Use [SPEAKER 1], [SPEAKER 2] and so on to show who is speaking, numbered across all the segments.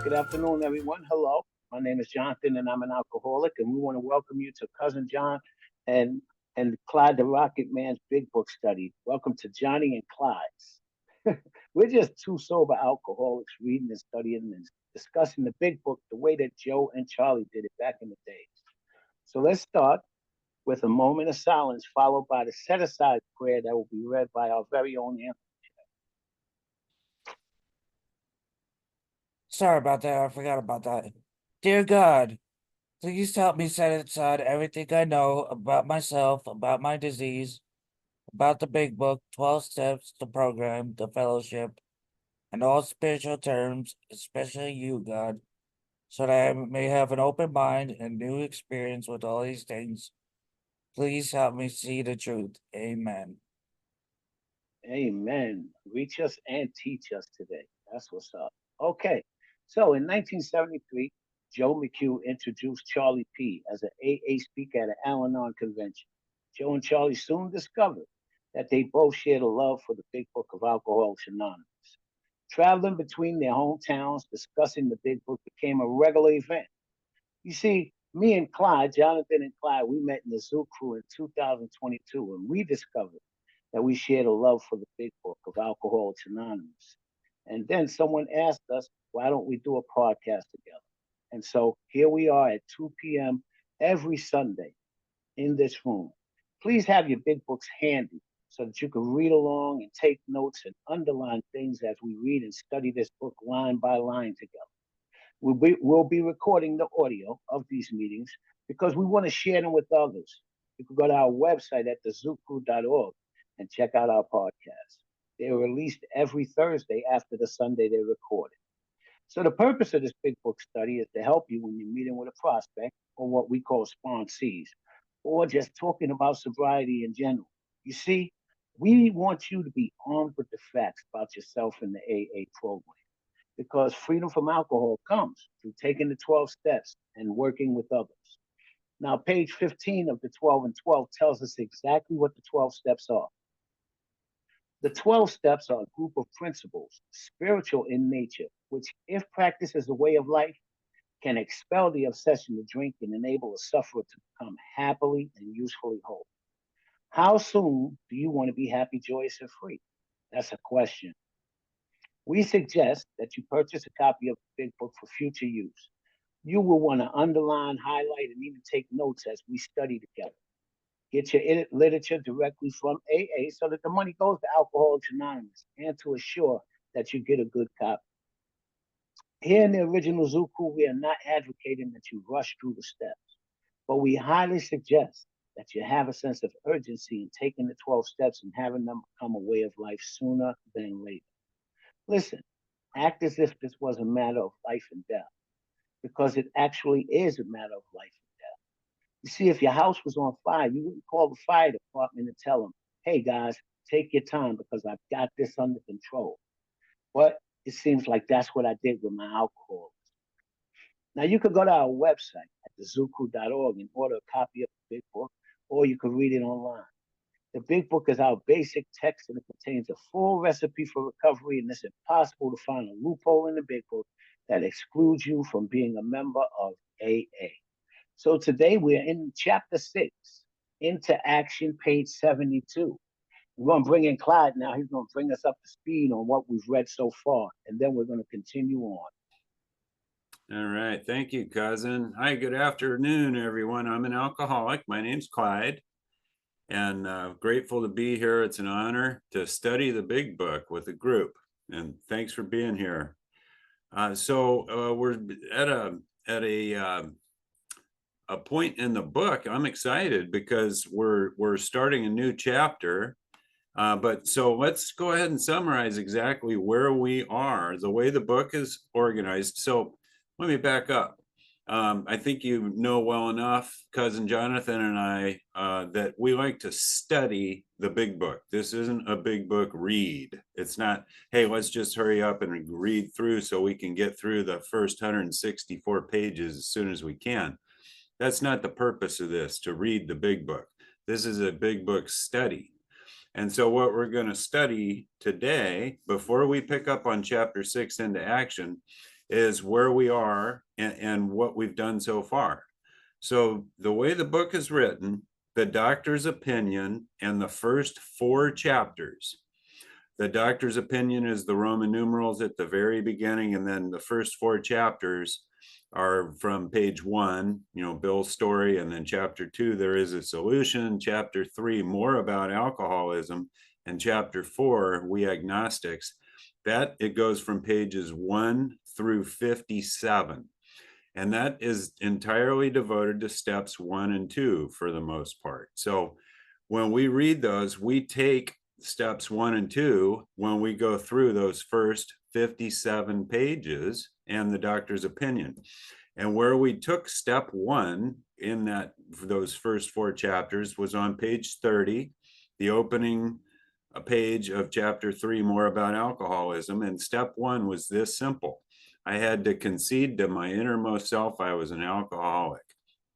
[SPEAKER 1] Good afternoon, everyone. Hello. My name is Jonathan, and I'm an alcoholic, and we want to welcome you to Cousin John and Clyde the Rocket Man's Big Book Study. Welcome to Johnny and Clyde's. We're just two sober alcoholics reading and studying and discussing the big book the way that Joe and Charlie did it back in the days. So let's start with a moment of silence, followed by the set aside prayer that will be read by our very own Anthony.
[SPEAKER 2] Sorry about that. I forgot about that. Dear God, please help me set aside everything I know about myself, about my disease, about the big book, 12 steps, the program, the fellowship, and all spiritual terms, especially you, God, so that I may have an open mind and new experience with all these things. Please help me see the truth. Amen.
[SPEAKER 1] Amen. Reach us and teach us today. That's what's up. Okay. So in 1973, Joe McHugh introduced Charlie P. as an AA speaker at an Al Anon convention. Joe and Charlie soon discovered that they both shared a love for the Big Book of Alcoholics Anonymous. Traveling between their hometowns, discussing the Big Book became a regular event. You see, me and Clyde, Jonathan and Clyde, we met in the Zoo Crew in 2022, and we discovered that we shared a love for the big book of Alcoholics Anonymous. And then someone asked us, why don't we do a podcast together? And so here we are at 2 p.m. every Sunday in this room. Please have your big books handy so that you can read along and take notes and underline things as we read and study this book line by line together. We'll be recording the audio of these meetings because we want to share them with others. You can go to our website at thezoocrew.org and check out our podcasts. They're released every Thursday after the Sunday they're recorded. So the purpose of this big book study is to help you when you're meeting with a prospect or what we call sponsees, or just talking about sobriety in general. You see, we want you to be armed with the facts about yourself in the AA program because freedom from alcohol comes through taking the 12 steps and working with others. Now, page 15 of the 12 and 12 tells us exactly what the 12 steps are. The 12 steps are a group of principles, spiritual in nature, which, if practiced as a way of life, can expel the obsession to drink and enable a sufferer to become happily and usefully whole. How soon do you want to be happy, joyous, and free? That's a question. We suggest that you purchase a copy of the Big Book for future use. You will want to underline, highlight, and even take notes as we study together. Get your literature directly from AA so that the money goes to Alcoholics Anonymous and to assure that you get a good copy. Here in the original Zuku, we are not advocating that you rush through the steps, but we highly suggest that you have a sense of urgency in taking the 12 steps and having them become a way of life sooner than later. Listen, act as if this was a matter of life and death, because it actually is a matter of life and death. You see, if your house was on fire, you wouldn't call the fire department and tell them, hey guys, take your time because I've got this under control. But it seems like that's what I did with my alcohol. Now, you could go to our website at thezuku.org and order a copy of the Big Book, or you could read it online. The Big Book is our basic text and it contains a full recipe for recovery, and it's impossible to find a loophole in the Big Book that excludes you from being a member of AA. So today we're in chapter 6, Into Action, page 72. We're going to bring in Clyde now. He's going to bring us up to speed on what we've read so far, and then we're going to continue on.
[SPEAKER 3] All right. Thank you, cousin. Hi, good afternoon, everyone. I'm an alcoholic. My name's Clyde, and grateful to be here. It's an honor to study the Big Book with a group, and thanks for being here. We're at a point in the book. I'm excited because we're starting a new chapter. So let's go ahead and summarize exactly where we are, the way the book is organized. So let me back up. I think you know well enough, cousin Jonathan and I, that we like to study the big book. This isn't a big book read. It's not, hey, let's just hurry up and read through so we can get through the first 164 pages as soon as we can. That's not the purpose of this, to read the big book. This is a big book study. And so what we're going to study today, before we pick up on chapter 6 into action, is where we are and what we've done so far. So the way the book is written, the doctor's opinion, and the first 4 chapters. The doctor's opinion is the Roman numerals at the very beginning, and then the first 4 chapters are from page 1, Bill's story, and then chapter 2, there is a solution. Chapter 3, more about alcoholism, and chapter 4, we agnostics. That it goes from pages 1 through 57. And that is entirely devoted to steps 1 and 2 for the most part. So when we read those, we take steps 1 and 2 when we go through those first 57 pages and the doctor's opinion. And where we took step 1 in those first 4 chapters was on page 30, the opening page of chapter 3, more about alcoholism. And step 1 was this simple. I had to concede to my innermost self I was an alcoholic.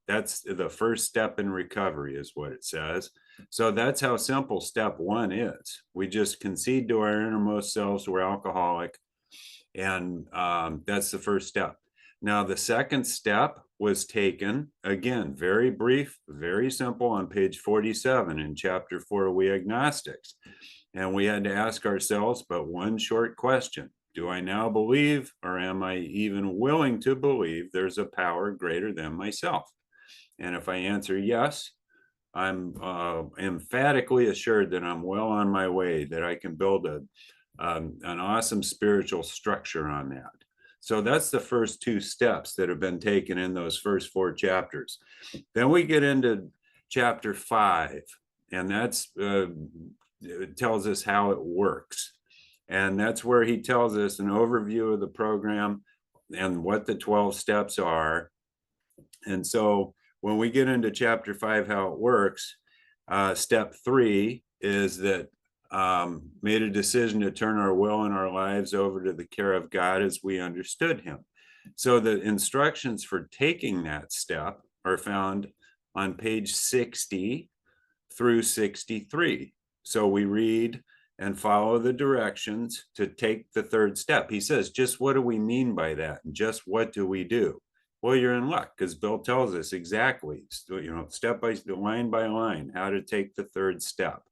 [SPEAKER 3] That's the first step in recovery, is what it says. So that's how simple step 1 is. We just concede to our innermost selves we're alcoholic, and that's the first step. Now, the second step was taken, again, very brief, very simple, on page 47 in chapter 4, We Agnostics. And we had to ask ourselves but one short question. Do I now believe, or am I even willing to believe, there's a power greater than myself? And if I answer yes, I'm emphatically assured that I'm well on my way, that I can build an awesome spiritual structure on that. So that's the first 2 steps that have been taken in those first 4 chapters. Then we get into chapter 5, and that's it tells us how it works. And that's where he tells us an overview of the program and what the 12 steps are. And so when we get into chapter 5, how it works, step 3 is that made a decision to turn our will and our lives over to the care of God as we understood him. So the instructions for taking that step are found on page 60 through 63. So we read and follow the directions to take the 3rd step. He says, just what do we mean by that? And just what do we do? Well, you're in luck, because Bill tells us exactly, step by line by line, how to take the 3rd step.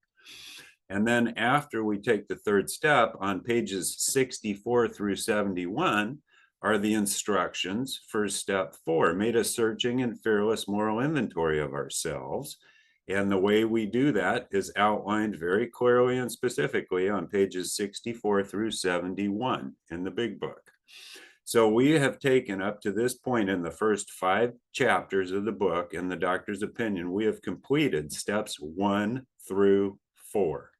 [SPEAKER 3] And then after we take the 3rd step, on pages 64 through 71 are the instructions for step 4, made a searching and fearless moral inventory of ourselves. And the way we do that is outlined very clearly and specifically on pages 64 through 71 in the big book. So we have taken, up to this point in the first 5 chapters of the book, in the doctor's opinion, we have completed steps 1 through 4.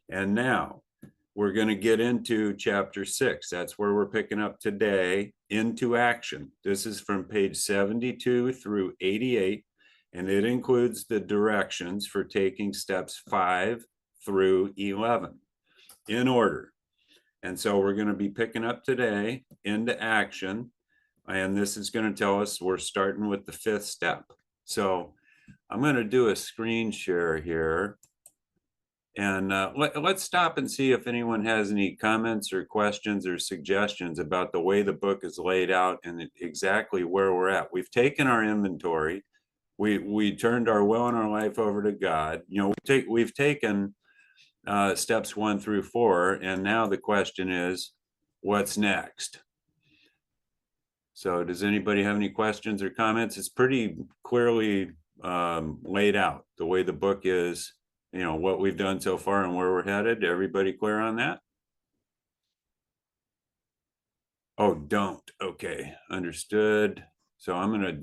[SPEAKER 3] And now we're going to get into chapter 6. That's where we're picking up today, into action. This is from page 72 through 88. And it includes the directions for taking steps 5 through 11 in order. And so we're going to be picking up today into action. And this is going to tell us we're starting with the 5th step. So I'm going to do a screen share here. And let's stop and see if anyone has any comments or questions or suggestions about the way the book is laid out and exactly where we're at. We've taken our inventory. We turned our will and our life over to God. We've taken steps 1 through 4, and now the question is, what's next? So does anybody have any questions or comments? It's pretty clearly laid out, the way the book is, what we've done so far and where we're headed. Everybody clear on that? Oh, don't. Okay, understood. So I'm going to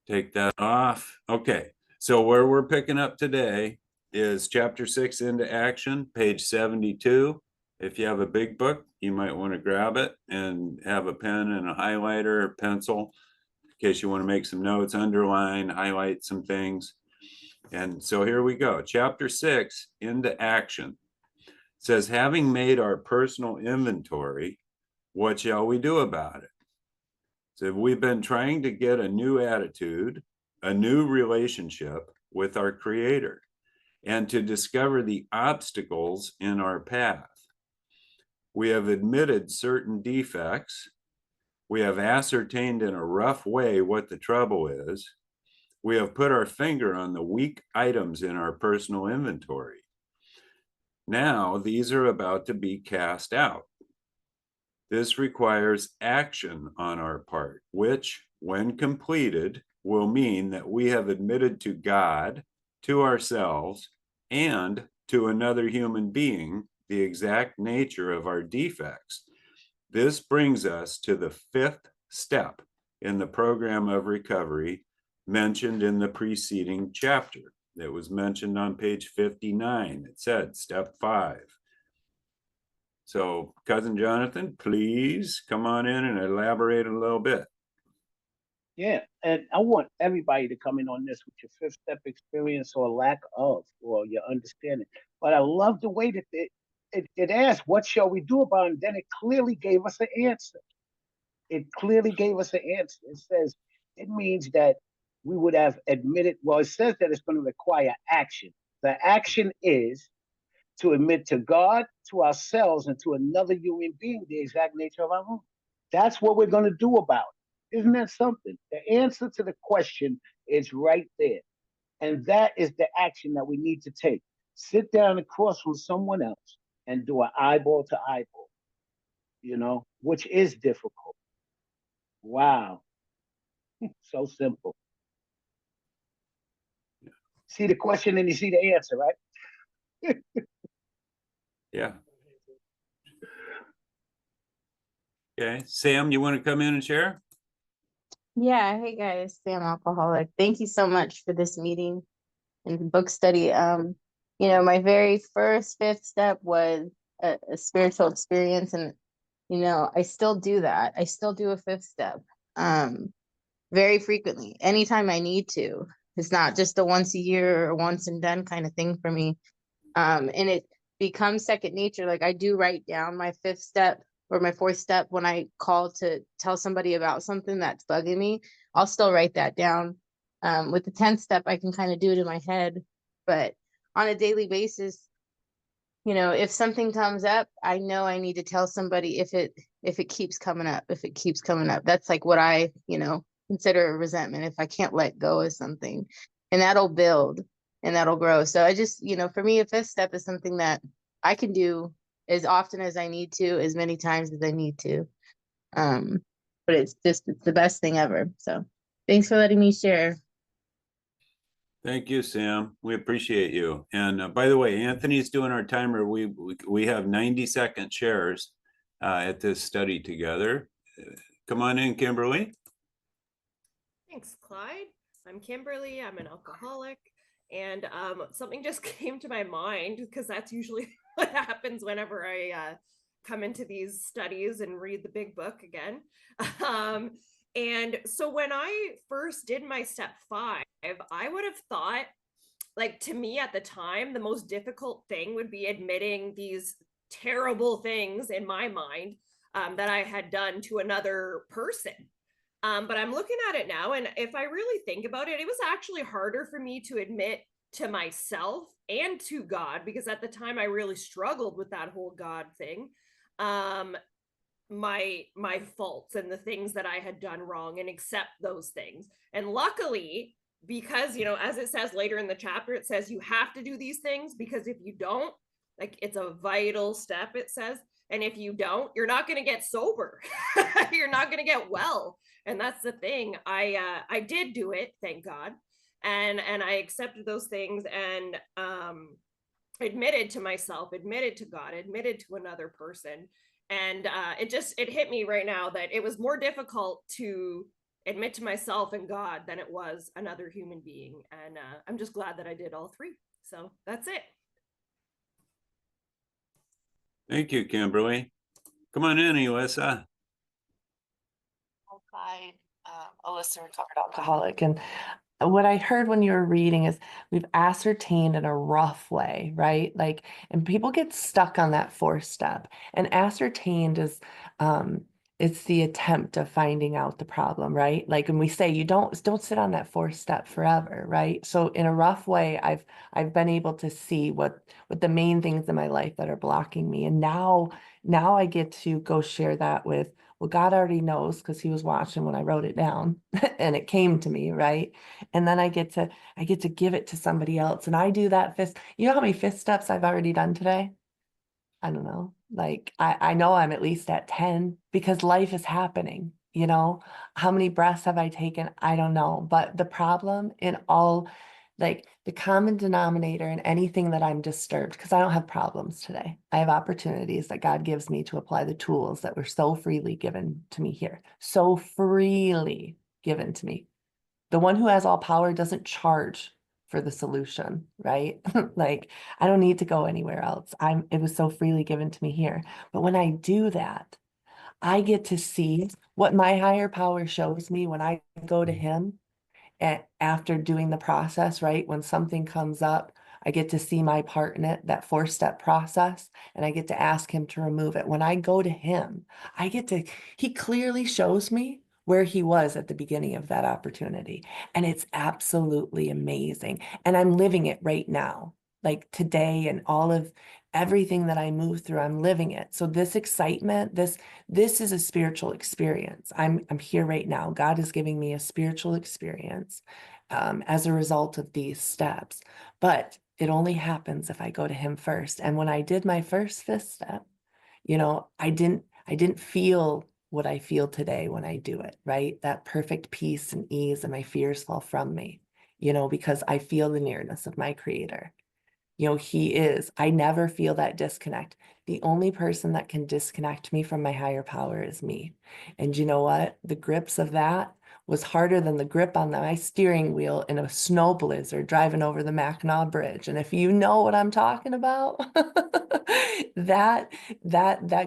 [SPEAKER 3] take that off. Okay, so where we're picking up today is chapter 6, into action, page 72. If you have a big book, you might want to grab it and have a pen and a highlighter or pencil in case you want to make some notes, underline, highlight some things. And so here we go. Chapter 6, into action. It says, having made our personal inventory, what shall we do about it? So we've been trying to get a new attitude, a new relationship with our Creator, and to discover the obstacles in our path. We have admitted certain defects. We have ascertained in a rough way what the trouble is. We have put our finger on the weak items in our personal inventory. Now, these are about to be cast out. This requires action on our part, which, when completed, will mean that we have admitted to God, to ourselves, and to another human being the exact nature of our defects. This brings us to the fifth step in the program of recovery mentioned in the preceding chapter. That was mentioned on page 59. It said step 5. So, Cousin Jonathan, please come on in and elaborate a little bit.
[SPEAKER 1] Yeah, and I want everybody to come in on this with your fifth step experience or lack of, or your understanding. But I love the way that it asked, what shall we do about it? And then it clearly gave us an answer. It clearly gave us an answer. It says, it means that we would have admitted, well, it says that it's going to require action. The action is to admit to God, to ourselves, and to another human being the exact nature of our own. That's what we're going to do about it. Isn't that something? The answer to the question is right there. And that is the action that we need to take. Sit down across from someone else and do an eyeball to eyeball, which is difficult. Wow. So simple. See the question and you see the answer, right?
[SPEAKER 3] Yeah. Okay, Sam, you want to come in and share?
[SPEAKER 4] Yeah, hey guys, Sam Alcoholic. Thank you so much for this meeting and book study. My very first fifth step was a spiritual experience, and I still do that. I still do a fifth step very frequently, anytime I need to. It's not just a once a year or once and done kind of thing for me. And it becomes second nature. Like I do write down my fifth step or my fourth step when I call to tell somebody about something that's bugging me. I'll still write that down. With the 10th step, I can kind of do it in my head, but on a daily basis, if something comes up, I know I need to tell somebody if it keeps coming up, that's like what I, consider a resentment if I can't let go of something, and that'll build and that'll grow. So I just, for me, a fifth step is something that I can do as often as I need to, as many times as I need to. But it's the best thing ever. So thanks for letting me share.
[SPEAKER 3] Thank you, Sam. We appreciate you. And by the way, Anthony's doing our timer. We have 90-second shares at this study together. Come on in, Kimberly.
[SPEAKER 5] Thanks, Clyde. I'm Kimberly. I'm an alcoholic. And something just came to my mind, because that's usually what happens whenever I come into these studies and read the big book again. And so when I first did my step 5, I would have thought, like, to me at the time, the most difficult thing would be admitting these terrible things in my mind that I had done to another person. But I'm looking at it now, and if I really think about it, it was actually harder for me to admit to myself and to God, because at the time I really struggled with that whole God thing. My faults and the things that I had done wrong, and accept those things. And luckily, because, as it says later in the chapter, it says you have to do these things, because if you don't, like, it's a vital step, it says. And if you don't, you're not going to get sober. You're not going to get well. And that's the thing. I did do it, thank God. And I accepted those things, and admitted to myself, admitted to God, admitted to another person. And it hit me right now that it was more difficult to admit to myself and God than it was another human being. And I'm just glad that I did all 3. So that's it.
[SPEAKER 3] Thank you, Kimberly. Come on in, Elissa.
[SPEAKER 6] Clyde, Alyssa, recovered alcoholic. And what I heard when you were reading is we've ascertained in a rough way, right? And people get stuck on that 4th step. And ascertained is it's the attempt of finding out the problem, right? Like when we say you don't sit on that fourth step forever, right? So in a rough way, I've been able to see what the main things in my life that are blocking me. And now I get to go share that with, well, God already knows because he was watching when I wrote it down and it came to me, right? And then I get to give it to somebody else. And I do that fifth. You know how many fifth steps I've already done today? I don't know. Like I know I'm at least at 10 because life is happening, you know. How many breaths have I taken? I don't know. But the problem in all, like the common denominator in anything that I'm disturbed, because I don't have problems today. I have opportunities that God gives me to apply the tools that were so freely given to me here. So freely given to me. The one who has all power doesn't charge for the solution, right? Like I don't need to go anywhere else. It was so freely given to me here. But when I do that, I get to see what my higher power shows me when I go to him after doing the process, right? When something comes up, I get to see my part in it, that 4-step process, and I get to ask him to remove it. When I go to him, he clearly shows me where he was at the beginning of that opportunity. And it's absolutely amazing. And I'm living it right now, like today and all of everything that I move through, I'm living it. So this excitement, this is a spiritual experience. I'm here right now. God is giving me a spiritual experience as a result of these steps. But it only happens if I go to him first. And when I did my first fifth step, you know, I didn't feel what I feel today when I do it, right? That perfect peace and ease, and my fears fall from me, you know, because I feel the nearness of my creator. You know, he is. I never feel that disconnect. The only person that can disconnect me from my higher power is me. And you know what? The grips of that was harder than the grip on my steering wheel in a snow blizzard driving over the Mackinac Bridge. And if you know what I'm talking about, that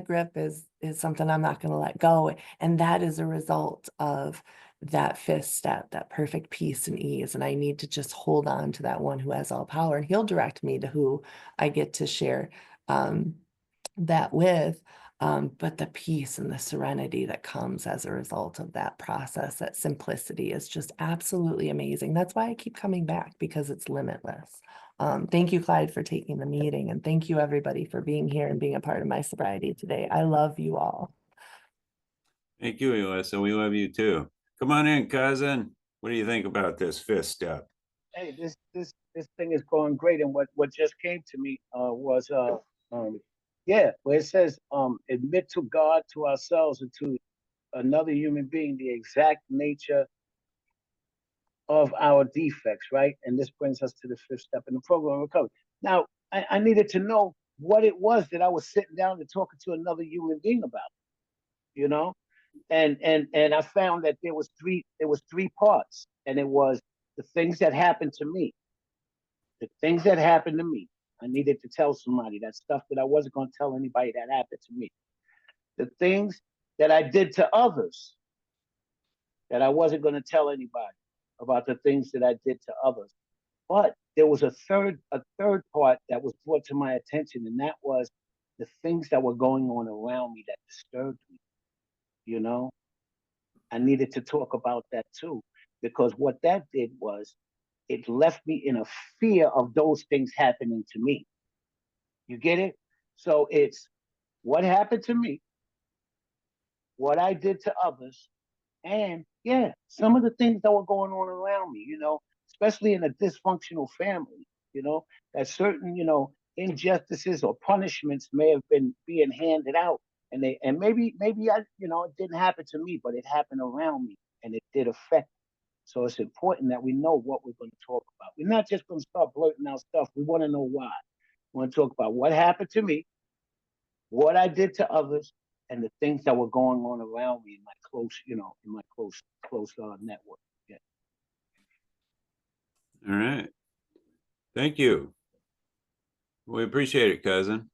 [SPEAKER 6] grip is something I'm not going to let go. And that is a result of that fifth step, that perfect peace and ease. And I need to just hold on to that one who has all power, and he'll direct me to who I get to share that with. But the peace and the serenity that comes as a result of that process, that simplicity is just absolutely amazing. That's why I keep coming back, because it's limitless. Thank you, Clyde, for taking the meeting. And thank you, everybody, for being here and being a part of my sobriety today. I love you all.
[SPEAKER 3] Thank you, Elissa. We love you too. Come on in, cousin. What do you think about this fifth step?
[SPEAKER 1] Hey, this thing is going great. And what just came to me was yeah, where it says admit to God, to ourselves, and to another human being the exact nature of our defects, right? And this brings us to the fifth step in the program of recovery. Now, I needed to know what it was that I was sitting down and talking to another human being about, you know? And I found that there was three parts, and it was the things that happened to me. The things that happened to me. I needed to tell somebody that stuff that I wasn't going to tell anybody that happened to me. The things that I did to others that I wasn't going to tell anybody about, the things that I did to others. But there was a third part that was brought to my attention, and that was the things that were going on around me that disturbed me. You know, I needed to talk about that too, because what that did was it left me in a fear of those things happening to me. You get it? So it's what happened to me, what I did to others, and yeah, some of the things that were going on around me, you know, especially in a dysfunctional family, you know, that certain, you know, injustices or punishments may have been being handed out. And maybe I, you know, it didn't happen to me, but it happened around me and it did affect. So it's important that we know what we're going to talk about. We're not just going to start blurting out stuff. We want to know why. We want to talk about what happened to me, what I did to others, and the things that were going on around me in my close, you know, in my close network. Yeah.
[SPEAKER 3] All right. Thank you. We appreciate it, cousin.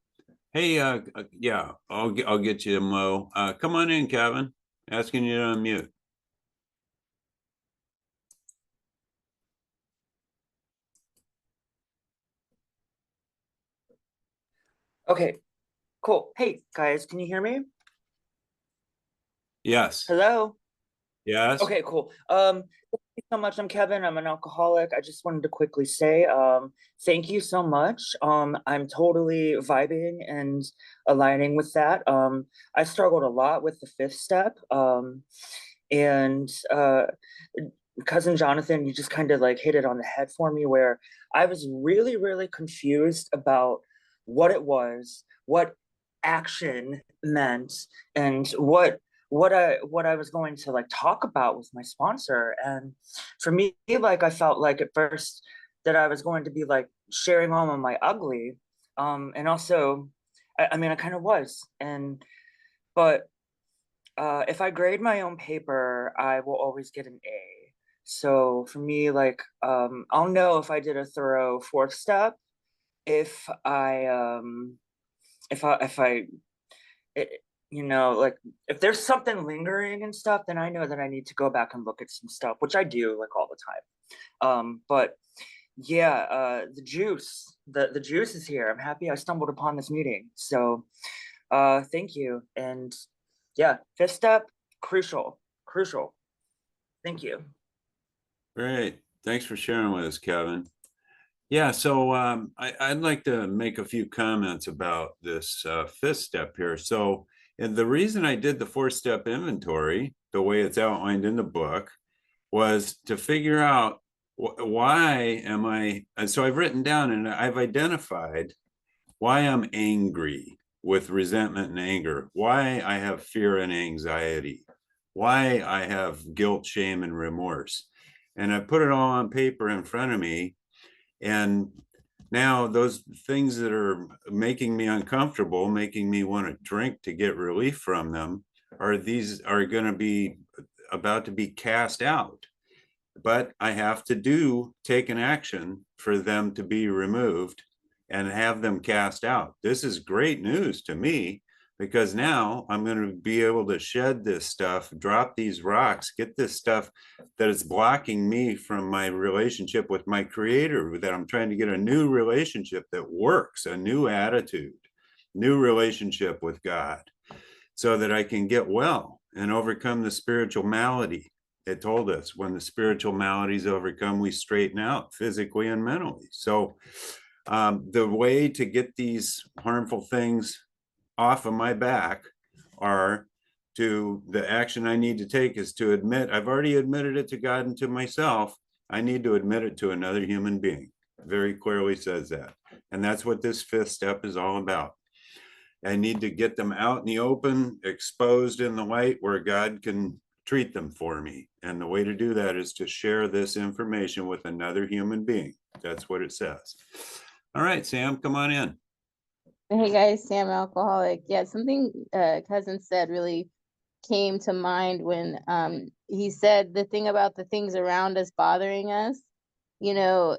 [SPEAKER 3] Hey, yeah, I'll get you, Mo. Come on in, Kevin. Asking you to unmute.
[SPEAKER 7] Okay, cool. Hey guys, can you hear me?
[SPEAKER 3] Yes.
[SPEAKER 7] Hello.
[SPEAKER 3] Yes.
[SPEAKER 7] Okay, cool. Thank you so much. I'm Kevin. I'm an alcoholic. I just wanted to quickly say, thank you so much. I'm totally vibing and aligning with that. I struggled a lot with the fifth step. And cousin Jonathan, you just kind of like hit it on the head for me, where I was really, really confused about what it was, what action meant, and what I was going to like talk about with my sponsor. And for me, like I felt like at first that I was going to be like sharing all of my ugly. And also I mean I kind of was. But if I grade my own paper, I will always get an A. So for me, like I'll know if I did a thorough fourth step, if I it, you know, like if there's something lingering and stuff, then I know that I need to go back and look at some stuff, which I do like all the time. But yeah, the juice is here. I'm happy I stumbled upon this meeting. So thank you. And yeah, fifth step, crucial. Thank you.
[SPEAKER 3] Great. Thanks for sharing with us, Kevin. Yeah, so I'd like to make a few comments about this fifth step here. So, and the reason I did the four-step inventory, the way it's outlined in the book, was to figure out why am I, and so I've written down and I've identified why I'm angry with resentment and anger, why I have fear and anxiety, why I have guilt, shame, and remorse. And I put it all on paper in front of me. And now those things that are making me uncomfortable, making me want to drink to get relief from them, are going to be about to be cast out. But I have to take an action for them to be removed and have them cast out. This is great news to me, because now I'm going to be able to shed this stuff, drop these rocks, get this stuff that is blocking me from my relationship with my creator, that I'm trying to get a new relationship that works, a new attitude, new relationship with God, so that I can get well and overcome the spiritual malady. It told us when the spiritual maladies overcome, we straighten out physically and mentally. So the way to get these harmful things off of my back the action I need to take is to admit, I've already admitted it to God and to myself. I need to admit it to another human being. Very clearly says that. And that's what this fifth step is all about. I need to get them out in the open, exposed in the light where God can treat them for me. And the way to do that is to share this information with another human being. That's what it says. All right, Sam, come on in.
[SPEAKER 4] Hey guys, Sam, alcoholic. Yeah, something cousin said really came to mind when he said the thing about the things around us bothering us. You know,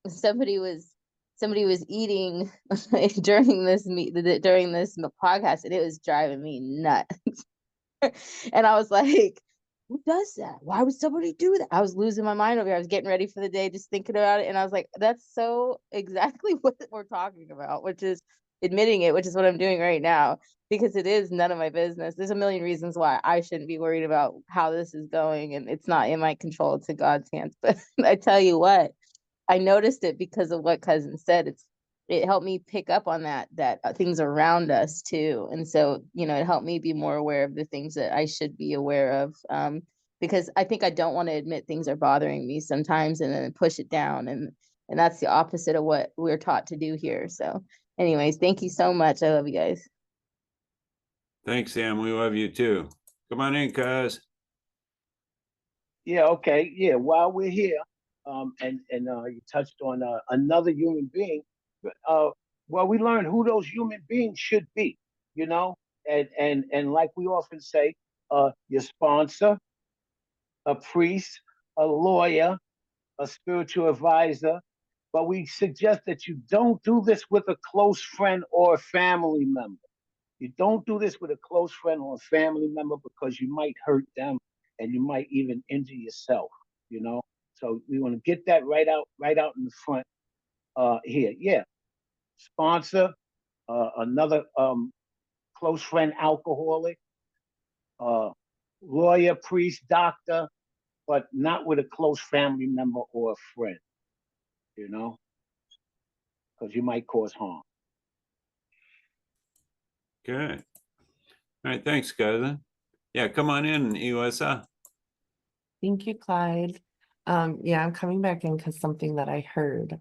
[SPEAKER 4] somebody was eating during this podcast, and it was driving me nuts. And I was like, who does that? Why would somebody do that? I was losing my mind over here. I was getting ready for the day, just thinking about it. And I was like, that's so exactly what we're talking about, which is admitting it, which is what I'm doing right now, because it is none of my business. There's a million reasons why I shouldn't be worried about how this is going. And it's not in my control. It's in God's hands. But I tell you what, I noticed it because of what cousin said. It helped me pick up on that things around us too. And so, it helped me be more aware of the things that I should be aware of. Because I think I don't want to admit things are bothering me sometimes and then push it down. And that's the opposite of what we're taught to do here. So anyways, thank you so much. I love you guys.
[SPEAKER 3] Thanks, Sam. We love you too. Come on in, cuz.
[SPEAKER 1] Yeah, okay. Yeah, while we're here, and you touched on another human being. Uh, well, we learned who those human beings should be, you know, and like we often say, your sponsor, a priest, a lawyer, a spiritual advisor. But we suggest that you don't do this with a close friend or a family member. You don't do this with a close friend or a family member, because you might hurt them and you might even injure yourself, you know? So we want to get that right out in the front here. Yeah. Sponsor, another close friend alcoholic, uh, lawyer, priest, doctor, but not with a close family member or a friend, you know, because you might cause harm.
[SPEAKER 3] Good. All right, thanks, Cousin. Yeah, come on in, EUSA.
[SPEAKER 6] Thank you, Clyde. Yeah, I'm coming back in because something that I heard,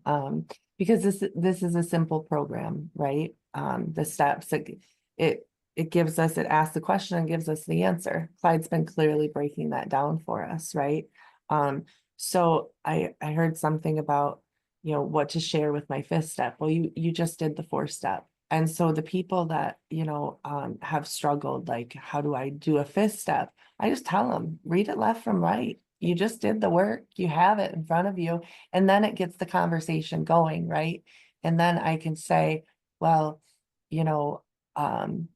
[SPEAKER 6] because this is a simple program, right? The steps, it gives us, it asks the question and gives us the answer. Clyde's been clearly breaking that down for us, right? So I heard something about, what to share with my fifth step. Well, you just did the fourth step. And so the people that, have struggled, like, how do I do a fifth step? I just tell them, read it left from right. You just did the work, you have it in front of you, and then it gets the conversation going, right? And then I can say, well,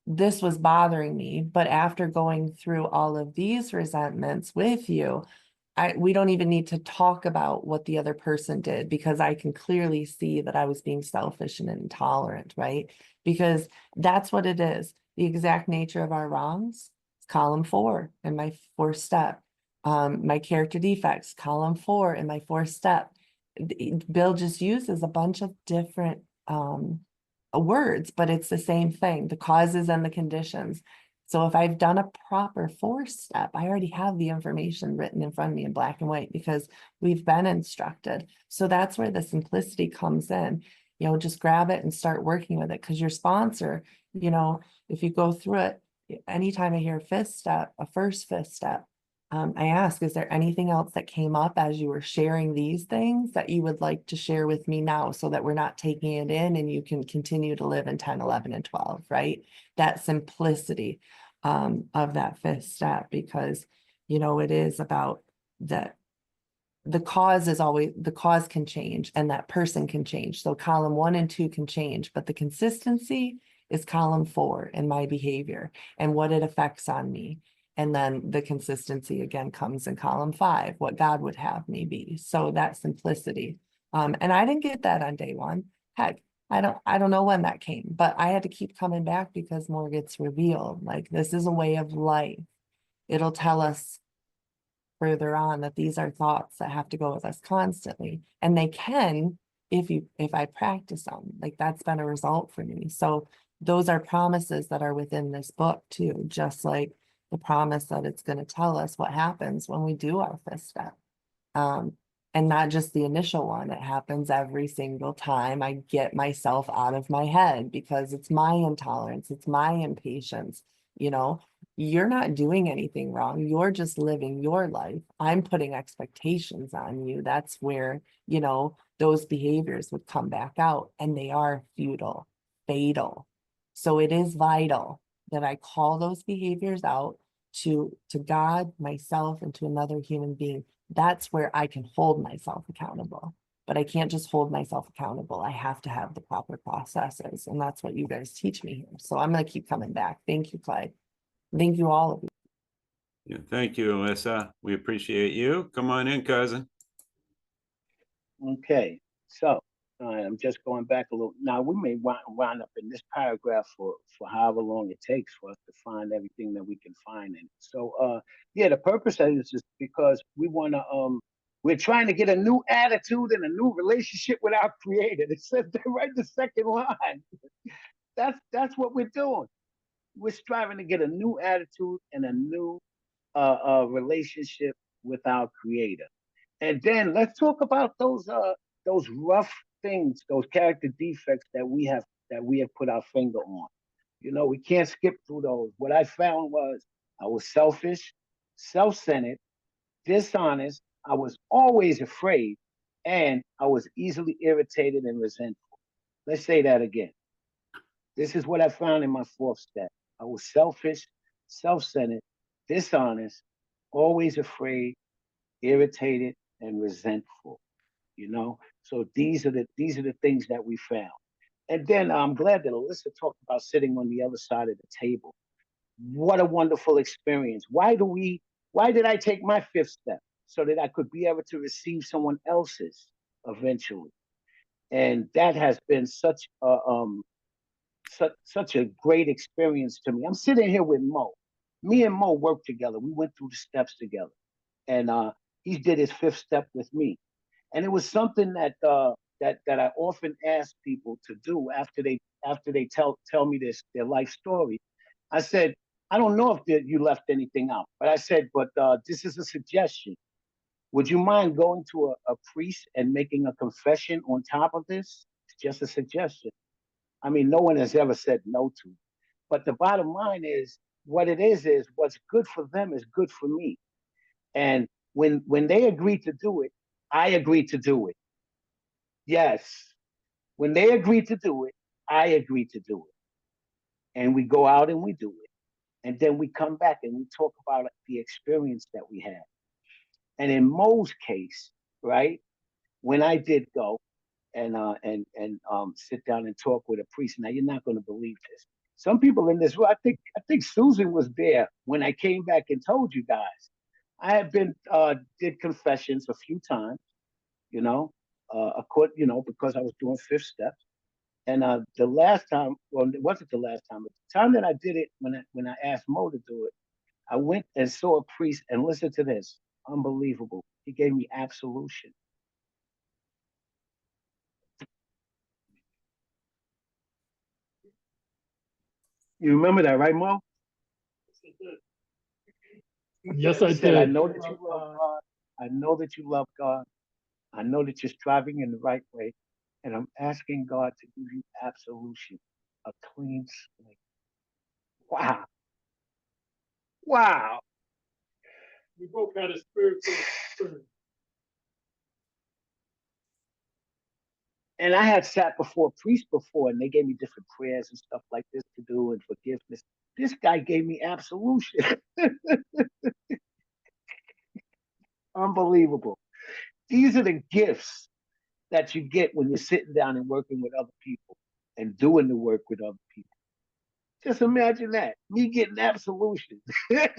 [SPEAKER 6] this was bothering me, but after going through all of these resentments with you, we don't even need to talk about what the other person did, because I can clearly see that I was being selfish and intolerant, right? Because that's what it is. The exact nature of our wrongs, column 4 in my fourth step. My character defects, column 4 in my fourth step. Bill just uses a bunch of different words, but it's the same thing, the causes and the conditions. So if I've done a proper fourth step, I already have the information written in front of me in black and white because we've been instructed. So that's where the simplicity comes in. Just grab it and start working with it, because your sponsor, if you go through it, anytime I hear a first fifth step, I ask, is there anything else that came up as you were sharing these things that you would like to share with me now, so that we're not taking it in and you can continue to live in 10, 11, and 12, right? That simplicity of that fifth step, because, it is about that the cause can change and that person can change. So column 1 and 2 can change, but the consistency is column 4 in my behavior and what it affects on me. And then the consistency again comes in column 5, what God would have me be. So that simplicity. And I didn't get that on day 1. Heck, I don't know when that came, but I had to keep coming back because more gets revealed. Like, this is a way of life. It'll tell us further on that these are thoughts that have to go with us constantly, and they can if I practice them. Like, that's been a result for me. So those are promises that are within this book too, just like the promise that it's going to tell us what happens when we do our fifth step. And not just the initial one. It happens every single time I get myself out of my head, because it's my intolerance, it's my impatience. You're not doing anything wrong. You're just living your life. I'm putting expectations on you. That's where, those behaviors would come back out, and they are futile, fatal. So it is vital that I call those behaviors out to God, myself, and to another human being. That's where I can hold myself accountable. But I can't just hold myself accountable. I have to have the proper processes. And that's what you guys teach me here. So I'm going to keep coming back. Thank you, Clyde. Thank you, all of you.
[SPEAKER 3] Yeah, thank you, Alyssa. We appreciate you. Come on in, cousin.
[SPEAKER 1] Okay, so I'm just going back a little. Now we may wind up in this paragraph for however long it takes for us to find everything that we can find in it. So yeah, the purpose of this is because we're trying to get a new attitude and a new relationship with our creator. It says that right in the second line. That's what we're doing. We're striving to get a new attitude and a new relationship with our creator. And then let's talk about those rough things, those character defects that we have put our finger on. We can't skip through those. What I found was I was selfish, self-centered, dishonest. I was always afraid, and I was easily irritated and resentful. Let's say that again. This is what I found in my fourth step. I was selfish, self-centered, dishonest, always afraid, irritated, and resentful. So these are the things that we found. And then I'm glad that Alyssa talked about sitting on the other side of the table. What a wonderful experience. Why did I take my fifth step? So that I could be able to receive someone else's eventually. And that has been such a great experience to me. I'm sitting here with Mo. Me and Mo worked together. We went through the steps together, and he did his fifth step with me. And it was something that I often ask people to do after they tell me their life story. I said, I don't know if you left anything out, but I said, but this is a suggestion. Would you mind going to a priest and making a confession on top of this? It's just a suggestion. I mean, no one has ever said no to it. But the bottom line is what it is what's good for them is good for me. And when they agreed to do it, I agreed to do it. Yes. When they agreed to do it, I agreed to do it. And we go out and we do it. And then we come back and we talk about the experience that we had. And in Mo's case, right, when I did go and sit down and talk with a priest, now you're not going to believe this. Some people in this room, I think Cuzin was there when I came back and told you guys. I had been did confessions a few times, you know, because I was doing fifth steps. And the last time, well, it wasn't the last time, but the time that I did it, when I asked Mo to do it, I went and saw a priest, and listen to this, unbelievable. He gave me absolution. You remember that, right, Mo?
[SPEAKER 8] Yes, I
[SPEAKER 1] He said, I
[SPEAKER 8] did.
[SPEAKER 1] know that you love God. I know that you love God. I know that you're striving in the right way. And I'm asking God to give you absolution, a clean slate. Wow. Wow.
[SPEAKER 8] We both had a spiritual experience.
[SPEAKER 1] And I had sat before priests before, and they gave me different prayers and stuff like this to do and forgiveness. This guy gave me absolution. Unbelievable. These are the gifts that you get when you're sitting down and working with other people and doing the work with other people. Just imagine that. Me getting absolution. I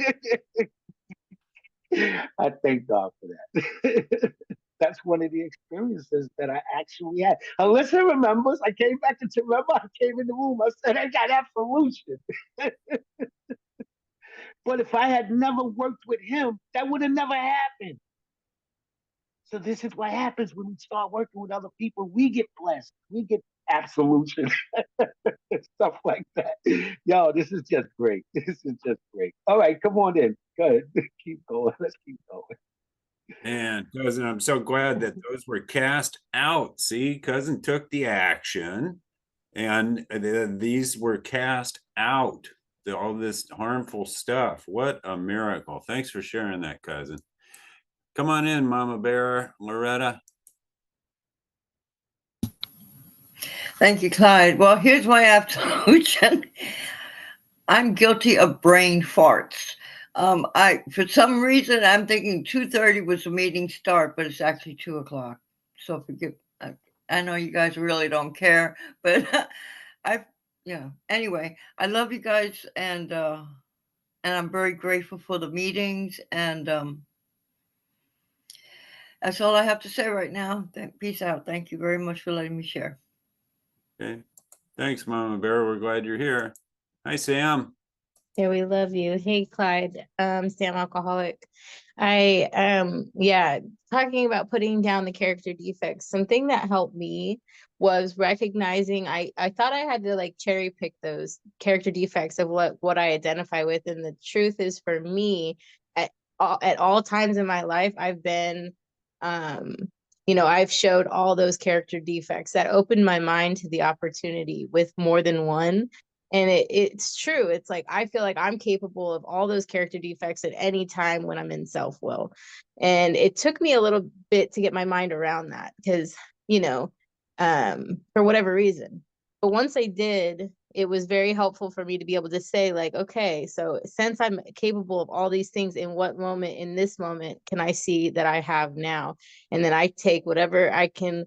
[SPEAKER 1] thank God for that. That's one of the experiences that I actually had. Alyssa remembers, I came back to remember, I came in the room, I said, I got absolution. But if I had never worked with him, that would have never happened. So this is what happens when we start working with other people. We get blessed. We get absolution. Stuff like that. Yo, this is just great. This is just great. All right, come on in. Good. Keep going. Let's keep going.
[SPEAKER 3] And Cousin, I'm so glad that those were cast out. See, Cousin took the action, and these were cast out. All this harmful stuff. What a miracle. Thanks for sharing that, Cousin. Come on in, Mama Bear, Loretta.
[SPEAKER 9] Thank you, Clyde. Well, here's my absolution. I'm guilty of brain farts. For some reason, I'm thinking 2:30 was the meeting start, but it's actually 2:00. So forgive. I know you guys really don't care, but Anyway, I love you guys, and I'm very grateful for the meetings, and that's all I have to say right now. Peace out. Thank you very much for letting me share.
[SPEAKER 3] Okay. Thanks, Mama Bear. We're glad you're here. Hi, Sam.
[SPEAKER 4] Yeah, we love you. Hey, Clyde, Sam Alcoholic. Yeah, talking about putting down the character defects, something that helped me was recognizing I thought I had to like cherry pick those character defects of what I identify with. And the truth is, for me, at all times in my life, I've been I've showed all those character defects that opened my mind to the opportunity with more than one. And it's true. It's like, I feel like I'm capable of all those character defects at any time when I'm in self-will. And it took me a little bit to get my mind around that because, for whatever reason. But once I did, it was very helpful for me to be able to say like, okay, so since I'm capable of all these things, in what moment in this moment can I see that I have now? And then I take whatever I can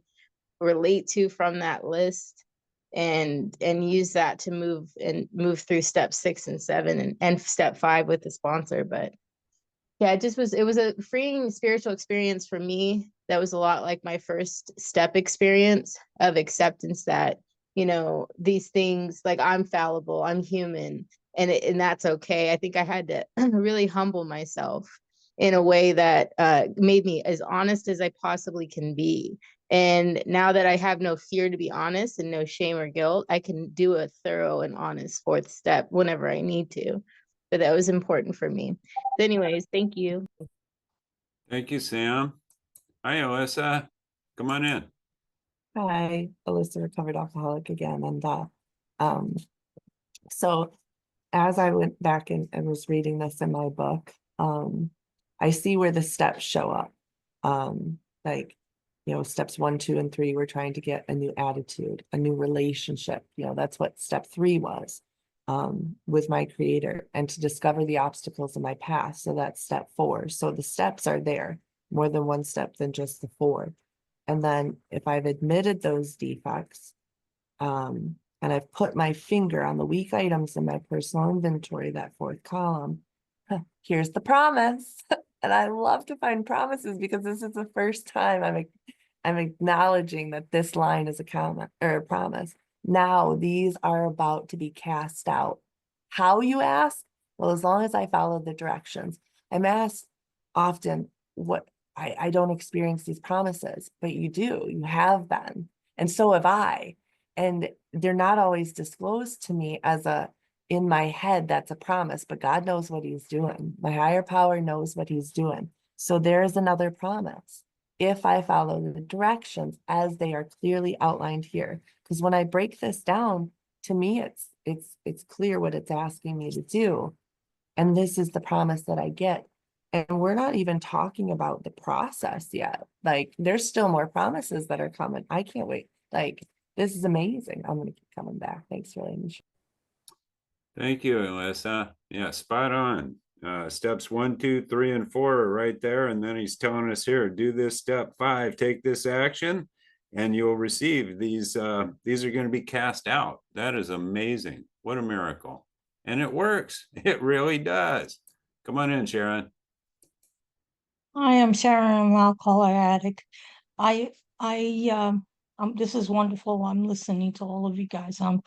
[SPEAKER 4] relate to from that list and use that to move through step 6 and 7 and step 5 with the sponsor. But yeah, it was a freeing spiritual experience for me. That was a lot like my first step experience of acceptance that, these things, like, I'm fallible, I'm human, and that's okay. I think I had to really humble myself in a way that made me as honest as I possibly can be. And now that I have no fear to be honest and no shame or guilt, I can do a thorough and honest fourth step whenever I need to. But that was important for me. So anyways, thank you.
[SPEAKER 3] Thank you, Sam. Hi, Alyssa. Come on in.
[SPEAKER 6] Hi, Alyssa, recovered alcoholic again. And um, so as I went back and was reading this in my book, I see where the steps show up. Like, you know, steps 1, 2, and 3, we're trying to get a new attitude, a new relationship. You know, that's what step 3 was, with my creator, and to discover the obstacles in my past. So that's step 4. So the steps are there, more than one step than just the 4. And then if I've admitted those defects, and I've put my finger on the weak items in my personal inventory, that 4th column, here's the promise. And I love to find promises because this is the first time I'm acknowledging that this line is a comment or a promise. Now these are about to be cast out. How, you ask? Well, as long as I follow the directions. I'm asked often what I don't experience these promises, but you do, you have been, and so have I. And they're not always disclosed to me as in my head, that's a promise, but God knows what he's doing. My higher power knows what he's doing. So there is another promise if I follow the directions as they are clearly outlined here. Because when I break this down, to me, it's clear what it's asking me to do. And this is the promise that I get. And we're not even talking about the process yet. Like, there's still more promises that are coming. I can't wait. Like, this is amazing. I'm going to keep coming back. Thanks for letting me share.
[SPEAKER 3] Thank you, Alyssa. Yeah, spot on. Steps 1, 2, 3, and 4 are right there. And then he's telling us here, do this step 5, take this action, and you'll receive these. These are going to be cast out. That is amazing. What a miracle. And it works. It really does. Come on in, Sharon.
[SPEAKER 10] Hi, I'm Sharon. I'm an alcoholic addict. This is wonderful. I'm listening to all of you guys. I'm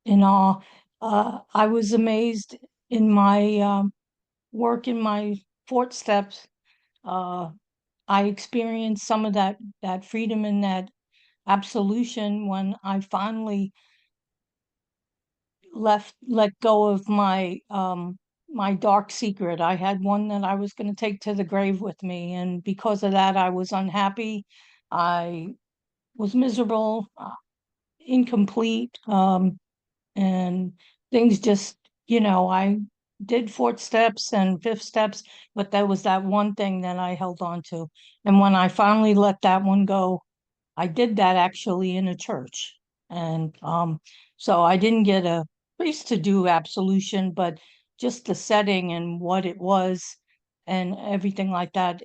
[SPEAKER 10] in awe. I was amazed in my work in my 4th steps. I experienced some of that freedom and that absolution when I finally let go of my my dark secret. I had one that I was going to take to the grave with me, and because of that, I was unhappy. I was miserable, incomplete, and things just, I did 4th steps and 5th steps, but there was that one thing that I held on to. And when I finally let that one go, I did that actually in a church. And so I didn't get a priest to do absolution, but just the setting and what it was and everything like that.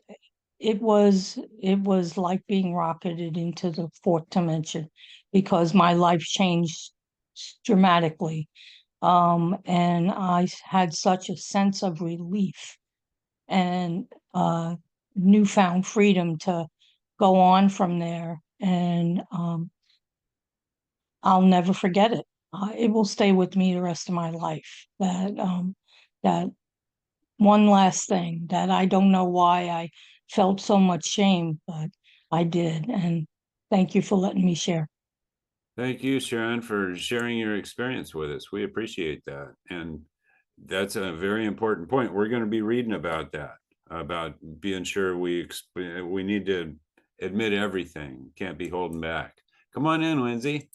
[SPEAKER 10] It was like being rocketed into the 4th dimension because my life changed dramatically. And I had such a sense of relief and newfound freedom to go on from there. And I'll never forget it. It will stay with me the rest of my life. That one last thing that I don't know why I felt so much shame, but I did. And thank you for letting me share.
[SPEAKER 3] Thank you, Sharon, for sharing your experience with us. We appreciate that. And that's a very important point. We're going to be reading about that, about being sure we need to admit everything, can't be holding back. Come on in, Lindsay.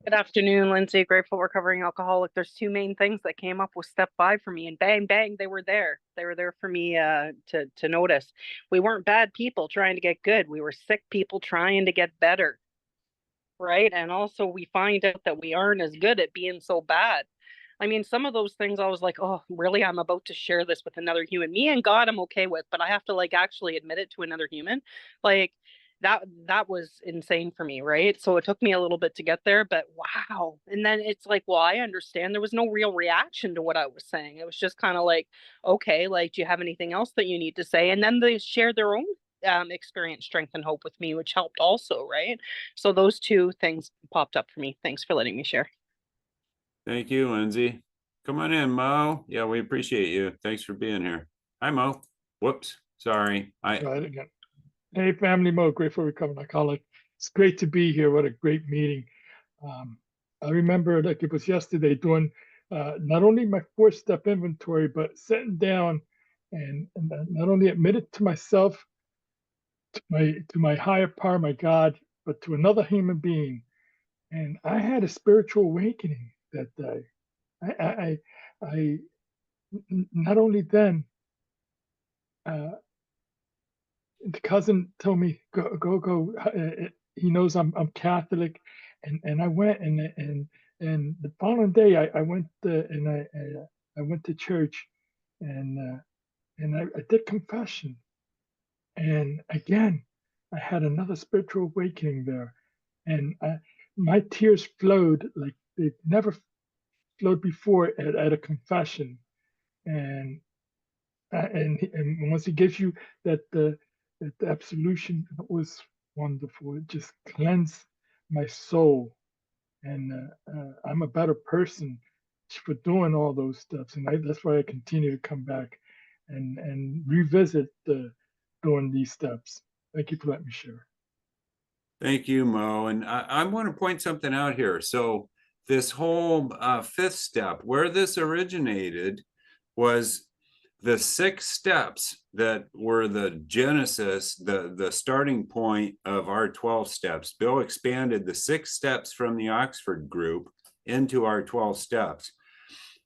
[SPEAKER 11] Good afternoon, Lindsay. Grateful recovering alcoholic. There's 2 main things that came up with step 5 for me, and bang, bang, they were there. They were there for me to notice. We weren't bad people trying to get good. We were sick people trying to get better, right? And also we find out that we aren't as good at being so bad. I mean, some of those things I was like, oh, really? I'm about to share this with another human. Me and God, I'm okay with, but I have to like actually admit it to another human. Like, that was insane for me, right? So it took me a little bit to get there, but wow. And then it's like, well, I understand there was no real reaction to what I was saying. It was just kind of like, okay, like, do you have anything else that you need to say? And then they shared their own experience, strength, and hope with me, which helped also, right? So those 2 things popped up for me. Thanks for letting me share.
[SPEAKER 3] Thank you, Lindsay. Come on in, Mo. Yeah, we appreciate you. Thanks for being here. Hi, Mo. Whoops. Sorry.
[SPEAKER 8] Right again. Hey, family, Mo, grateful recovery alcoholic. It's great to be here. What a great meeting. I remember like it was yesterday doing not only my 4-step inventory, but sitting down and not only admitted to myself, to my higher power, my God, but to another human being. And I had a spiritual awakening that day. I not only then, uh, the cousin told me go. He knows I'm Catholic, and I went and the following day I went and I went to church, and I did confession, and again I had another spiritual awakening there, and my tears flowed like they never flowed before at a confession, and and once he gives you that the absolution, it was wonderful. It just cleansed my soul, and I'm a better person for doing all those steps. And that's why I continue to come back and revisit doing these steps. Thank you for letting me share.
[SPEAKER 3] Thank you, Mo. And I want to point something out here. So this whole fifth step, where this originated was the 6 steps that were the genesis, the starting point of our 12 steps. Bill expanded the 6 steps from the Oxford group into our 12 steps.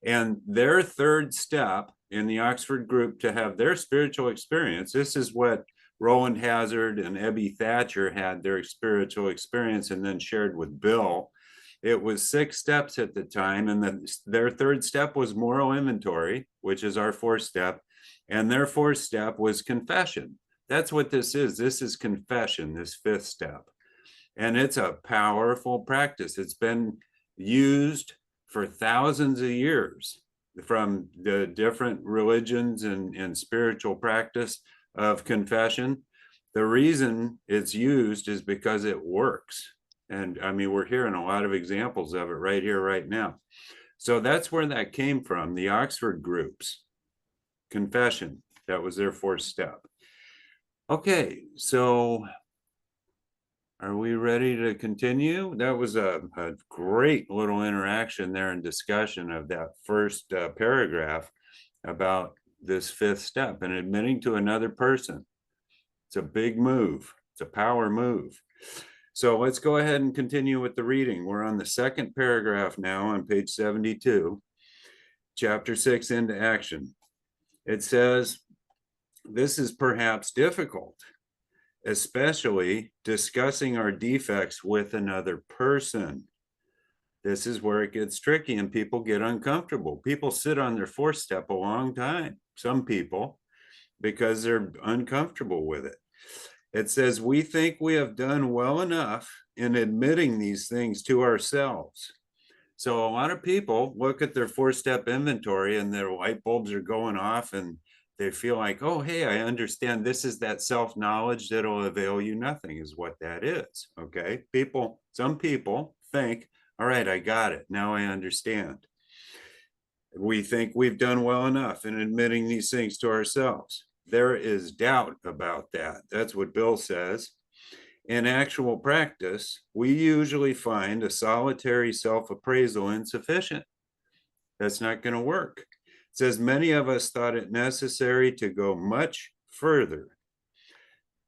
[SPEAKER 3] And their 3rd step in the Oxford group to have their spiritual experience, this is what Roland Hazard and Ebby Thatcher had their spiritual experience and then shared with Bill. It was 6 steps at the time, and then their 3rd step was moral inventory, which is our 4th step, and their 4th step was confession. That's what this is. This is confession, this 5th step. And it's a powerful practice. It's been used for thousands of years from the different religions and spiritual practice of confession. The reason it's used is because it works. And I mean, we're hearing a lot of examples of it right here, right now. So that's where that came from, the Oxford groups. Confession, that was their 4th step. Okay, so are we ready to continue? That was a great little interaction there and discussion of that first paragraph about this 5th step and admitting to another person. It's a big move. It's a power move. So let's go ahead and continue with the reading. We're on the 2nd paragraph now on page 72, chapter 6, into action. It says, this is perhaps difficult, especially discussing our defects with another person. This is where it gets tricky and people get uncomfortable. People sit on their 4th step a long time, some people, because they're uncomfortable with it. It says, we think we have done well enough in admitting these things to ourselves. So a lot of people look at their 4-step inventory and their light bulbs are going off and they feel like, oh, hey, I understand this is that self-knowledge that'll avail you nothing is what that is, okay? Some people think, all right, I got it. Now I understand. We think we've done well enough in admitting these things to ourselves. There is doubt about that. That's what Bill says. In actual practice, we usually find a solitary self-appraisal insufficient. That's not going to work. It says many of us thought it necessary to go much further.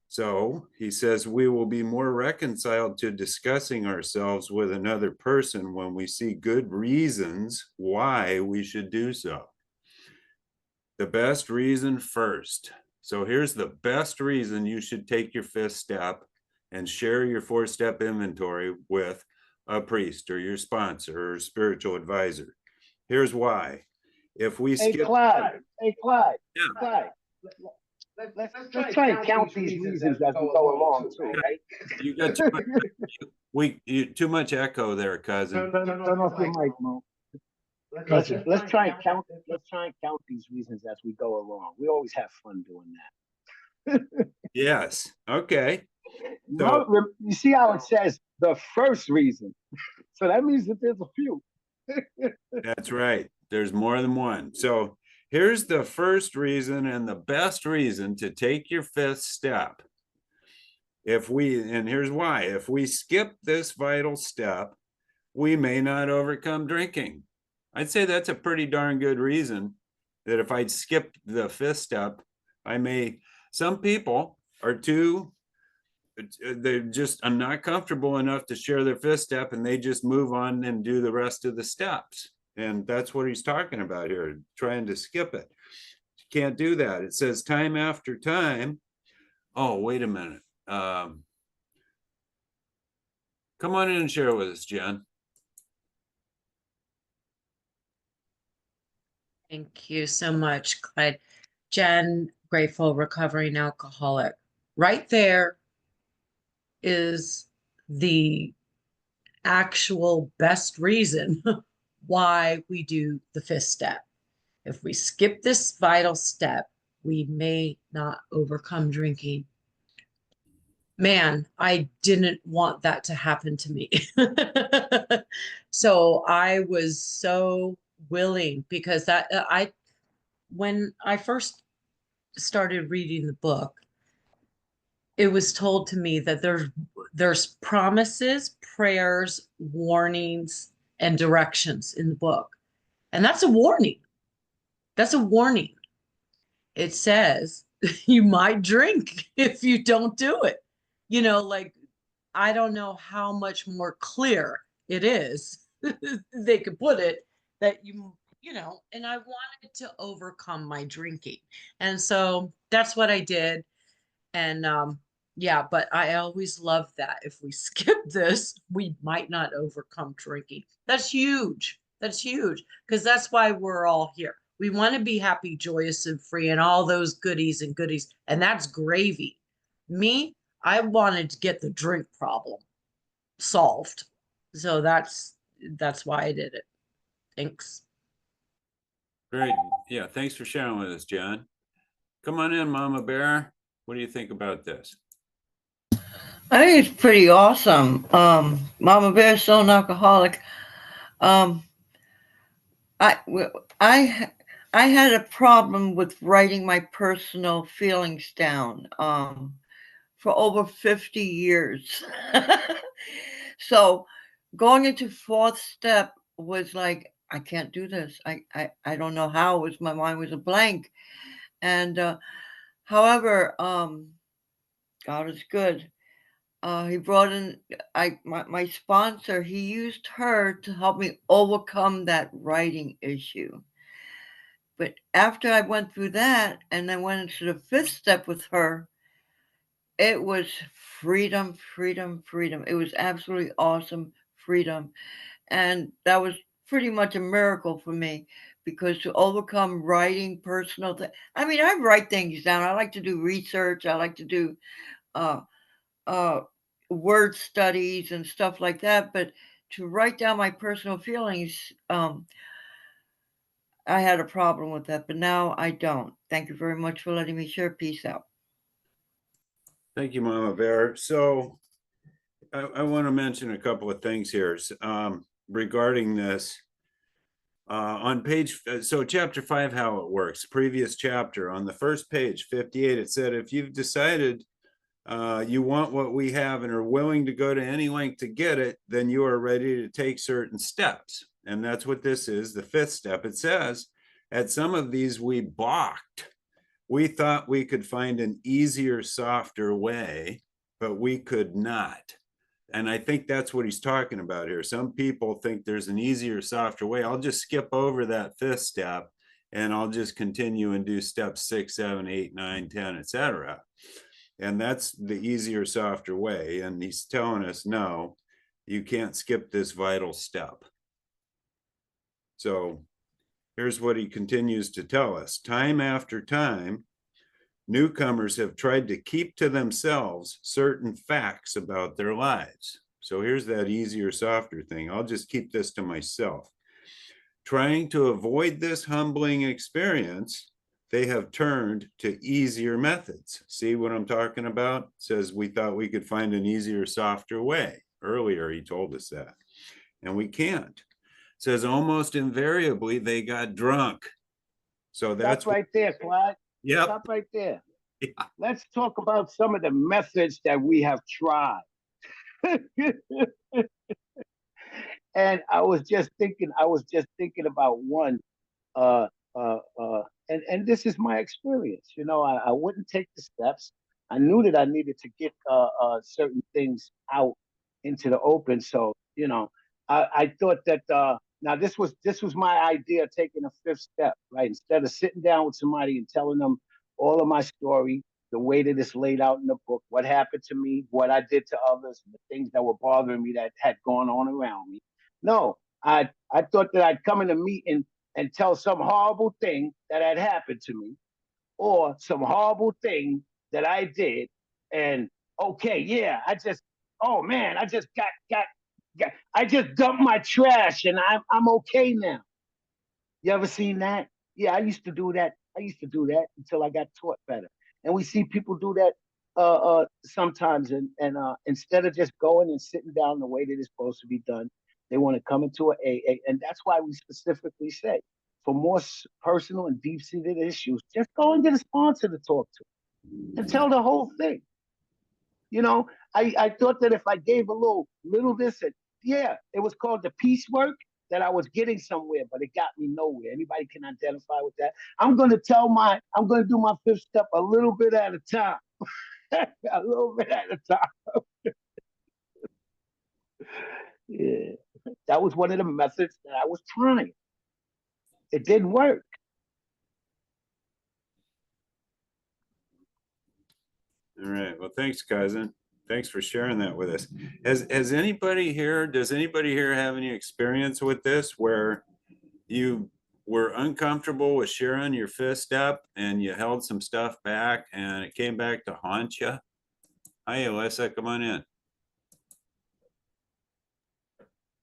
[SPEAKER 3] So he says we will be more reconciled to discussing ourselves with another person when we see good reasons why we should do so. The best reason first. So here's the best reason you should take your 5th step and share your 4-step inventory with a priest or your sponsor or spiritual advisor. Here's why. If we skip...
[SPEAKER 1] Clyde. Yeah. Clyde. Let's try and count these reasons as we go along too, right?
[SPEAKER 3] You got too much echo there, cousin.
[SPEAKER 1] Turn off your mic, Mo. Let's try and count these reasons as we go along. We always have fun doing that.
[SPEAKER 3] Yes. Okay.
[SPEAKER 1] So, you see how it says the first reason. So that means that there's a few.
[SPEAKER 3] That's right. There's more than one. So here's the first reason and the best reason to take your fifth step. And here's why, if we skip this vital step, we may not overcome drinking. I'd say that's a pretty darn good reason that if I'd skipped the fifth step, some people are they're just not comfortable enough to share their fifth step, and they just move on and do the rest of the steps. And that's what he's talking about here, trying to skip it. You can't do that. It says time after time. Oh, wait a minute. Come on in and share with us, Jen.
[SPEAKER 12] Thank you so much, Clyde. Jen, grateful recovering alcoholic. Right there is the actual best reason why we do the fifth step. If we skip this vital step, we may not overcome drinking. Man, I didn't want that to happen to me. So I was so willing, because when I first started reading the book, it was told to me that there's promises, prayers, warnings, and directions in the book. And that's a warning. That's a warning. It says you might drink if you don't do it. Like, I don't know how much more clear it is they could put it, that and I wanted to overcome my drinking. And so that's what I did. And yeah, but I always love that if we skip this, we might not overcome drinking. That's huge. That's huge, because that's why we're all here. We want to be happy, joyous, and free, and all those goodies. And that's gravy. Me, I wanted to get the drink problem solved. So that's why I did it. Thanks.
[SPEAKER 3] Great. Yeah, thanks for sharing with us, Jen. Come on in, Mama Bear. What do you think about this?
[SPEAKER 9] I think it's pretty awesome. Mama Bear's still an alcoholic. I had a problem with writing my personal feelings down for over 50 years. So going into fourth step was like, I can't do this. I don't know how. My mind was a blank. And however, God is good. He brought in my sponsor. He used her to help me overcome that writing issue. But after I went through that and then went into the fifth step with her, it was freedom, freedom, freedom. It was absolutely awesome freedom. And that was pretty much a miracle for me, because to overcome writing personal things, I mean, I write things down. I like to do research. I like to do uh, word studies and stuff like that. But to write down my personal feelings, I had a problem with that, but now I don't. Thank you very much for letting me share. Peace out.
[SPEAKER 3] Thank you, Mama Bear. So I want to mention a couple of things here regarding this. On page, so chapter 5, how it works, previous chapter, on the first page, 58, it said, if you've decided you want what we have and are willing to go to any length to get it, then you are ready to take certain steps. And that's what this is, the fifth step. It says, at some of these we balked. We thought we could find an easier, softer way, but we could not. And I think that's what he's talking about here. Some people think there's an easier, softer way. I'll just skip over that fifth step and I'll just continue and do steps 6, 7, 8, 9, 10, etc. And that's the easier, softer way. And he's telling us, no, you can't skip this vital step. So here's what he continues to tell us. Time after time, newcomers have tried to keep to themselves certain facts about their lives. So here's that easier, softer thing. I'll just keep this to myself. Trying to avoid this humbling experience, they have turned to easier methods. See what I'm talking about? It says we thought we could find an easier, softer way. Earlier, he told us that. And we can't. says almost invariably they got drunk. So that's
[SPEAKER 1] Stop right there, Clyde.
[SPEAKER 3] Yep.
[SPEAKER 1] Stop right there.
[SPEAKER 3] Yeah.
[SPEAKER 1] Let's talk about some of the methods that we have tried. And I was just thinking about one, uh, and this is my experience. You know, I wouldn't take the steps. I knew that I needed to get certain things out into the open. So, you know, I thought that now this was my idea of taking a fifth step, right? Instead of sitting down with somebody and telling them all of my story, the way that it's laid out in the book, what happened to me, what I did to others, the things that were bothering me that had gone on around me. No, I thought that I'd come in a meeting and tell some horrible thing that had happened to me, or some horrible thing that I did, and okay, yeah, oh man, I just I just dumped my trash, and I'm okay now. You ever seen that? Yeah, I used to do that. I used to do that until I got taught better. And we see people do that sometimes, and instead of just going and sitting down the way that it's supposed to be done, they want to come into a AA, and that's why we specifically say, for more personal and deep-seated issues, just go and get a sponsor to talk to and tell the whole thing. You know, I thought that if I gave a little this, and yeah, it was called the piecework, that I was getting somewhere, but it got me nowhere. Anybody can identify with that. I'm going to do my fifth step a little bit at a time. A little bit at a time. Yeah, that was one of the methods that I was trying. It didn't work.
[SPEAKER 3] All right. Well, thanks, Cousin. Thanks for sharing that with us. Does anybody here have any experience with this where you were uncomfortable with sharing your fifth step and you held some stuff back and it came back to haunt you? Hi, Alyssa, come on in.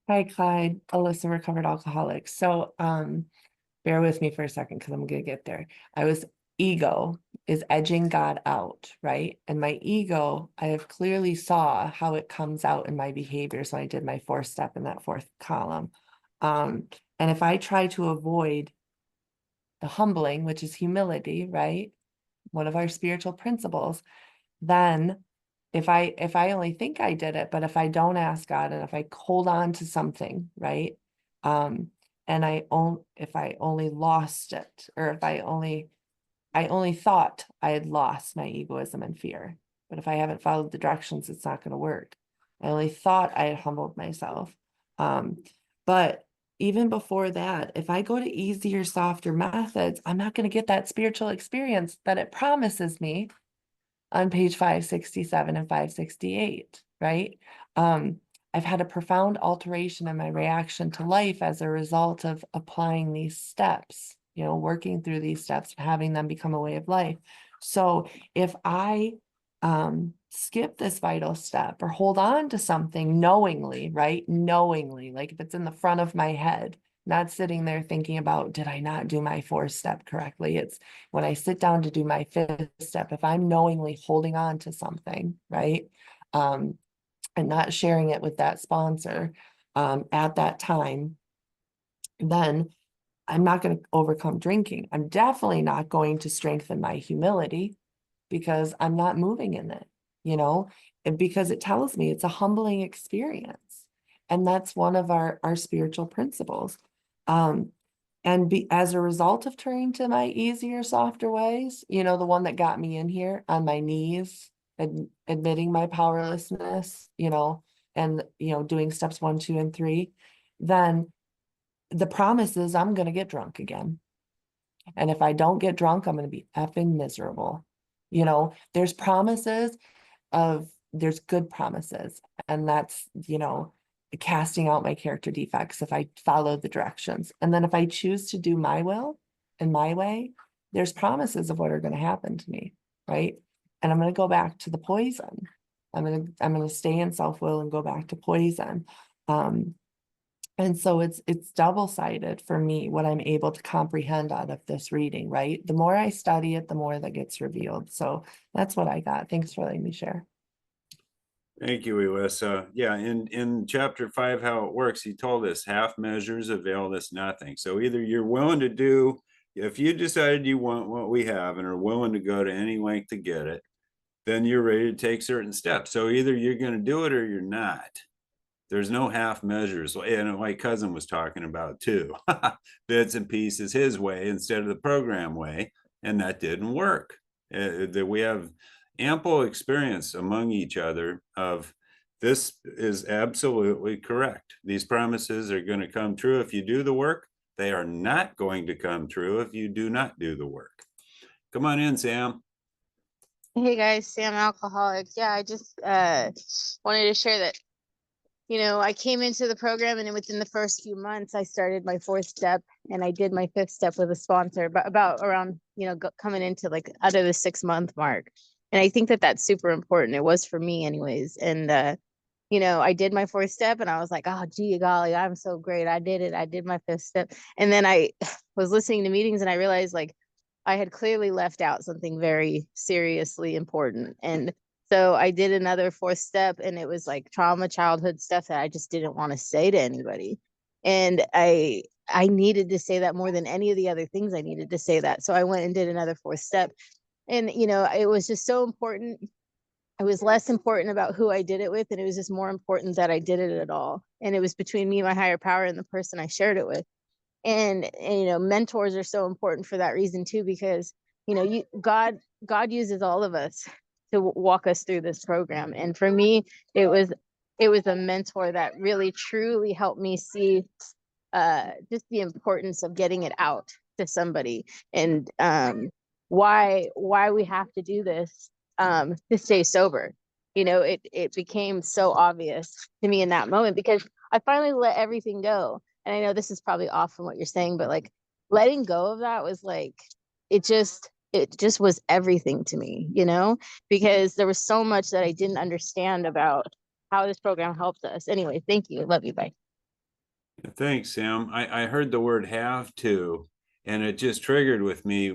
[SPEAKER 6] Hi, Clyde. Alyssa, recovered alcoholic. So, bear with me for a second because I'm gonna get there. Ego is edging God out, right? And my ego, I have clearly saw how it comes out in my behaviors when I did my fourth step in that fourth column. And if I try to avoid the humbling, which is humility, right? One of our spiritual principles, then if I only think I did it, but if I don't ask God and if I hold on to something, right? And if I only lost it, or if I only thought I had lost my egoism and fear, but if I haven't followed the directions, it's not going to work. I only thought I had humbled myself. But even before that, if I go to easier, softer methods, I'm not going to get that spiritual experience that it promises me on page 567 and 568, right? I've had a profound alteration in my reaction to life as a result of applying these steps, you know, working through these steps and having them become a way of life. So if I skip this vital step or hold on to something knowingly, right? Knowingly, like if it's in the front of my head, not sitting there thinking about, did I not do my fourth step correctly? It's when I sit down to do my fifth step, if I'm knowingly holding on to something, right? And not sharing it with that sponsor at that time, then I'm not going to overcome drinking. I'm definitely not going to strengthen my humility because I'm not moving in it, you know, and because it tells me it's a humbling experience. And that's one of our spiritual principles. As a result of turning to my easier, softer ways, you know, the one that got me in here on my knees, admitting my powerlessness, you know, and, you know, doing steps 1, 2, and 3, then the promise is I'm going to get drunk again. And if I don't get drunk, I'm going to be effing miserable. You know, there's good promises. And that's, you know, casting out my character defects if I follow the directions. And then if I choose to do my will and my way, there's promises of what are going to happen to me, right? And I'm going to go back to the poison. I'm going to stay in self-will and go back to poison. And so it's double-sided for me, what I'm able to comprehend out of this reading, right? The more I study it, the more that gets revealed. So that's what I got. Thanks for letting me share.
[SPEAKER 3] Thank you, Elissa. Yeah, in chapter 5, how it works, he told us half measures avail us nothing. So either you're willing to do, if you decided you want what we have and are willing to go to any length to get it, then you're ready to take certain steps. So either you're going to do it or you're not. There's no half measures. And like Cuzin was talking about too, bits and pieces his way instead of the program way. And that didn't work. That we have ample experience among each other of this is absolutely correct. These promises are going to come true if you do the work. They are not going to come true if you do not do the work. Come on in, Sam.
[SPEAKER 4] Hey guys, Sam Alcoholic. Yeah, I just wanted to share that, I came into the program and within the first few months, I started my 4th step and I did my 5th step with a sponsor, but about around, coming into like out of the 6-month mark. And I think that that's super important. It was for me anyways. And, I did my 4th step and I was like, oh, gee, golly, I'm so great. I did it. I did my 5th step. And then I was listening to meetings and I realized like, I had clearly left out something very seriously important. And so I did another 4th step and it was like trauma childhood stuff that I just didn't want to say to anybody. And I needed to say that more than any of the other things. I needed to say that. So I went and did another 4th step. And, it was just so important. It was less important about who I did it with. And it was just more important that I did it at all. And it was between me, my higher power, and the person I shared it with. And mentors are so important for that reason too, because God uses all of us to walk us through this program. And for me, it was a mentor that really truly helped me see just the importance of getting it out to somebody, and why we have to do this to stay sober. It became so obvious to me in that moment because I finally let everything go. And I know this is probably off from what you're saying, but like letting go of that was like, it just was everything to me, because there was so much that I didn't understand about how this program helped us. Anyway, thank you. Love you. Bye.
[SPEAKER 3] Thanks, Sam. I heard the word have to, and it just triggered with me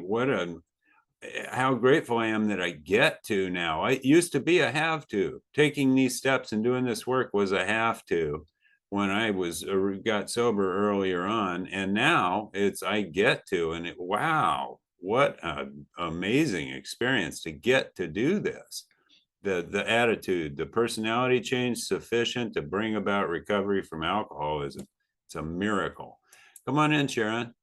[SPEAKER 3] how grateful I am that I get to now. I used to be a have to. Taking these steps and doing this work was a have to when I got sober earlier on, and now it's I get to. And wow, what an amazing experience to get to do this. The attitude, the personality change sufficient to bring about recovery from alcoholism. It's a miracle. Come on in, Sharon.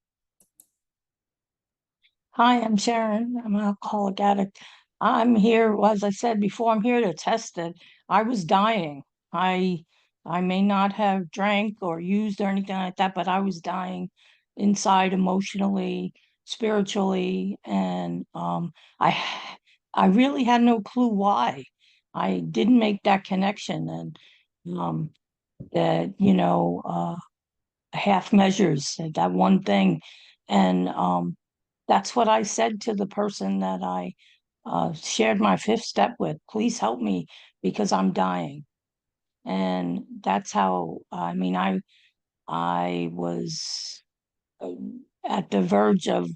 [SPEAKER 10] Hi, I'm Sharon. I'm an alcoholic addict. I'm here, as I said before, I'm here to test it. I was dying. I may not have drank or used or anything like that, but I was dying inside emotionally, spiritually, and I really had no clue why. I didn't make that connection, and that half measures, that one thing, and that's what I said to the person that I shared my 5th step with. Please help me because I'm dying. And that's how, I was at the verge of,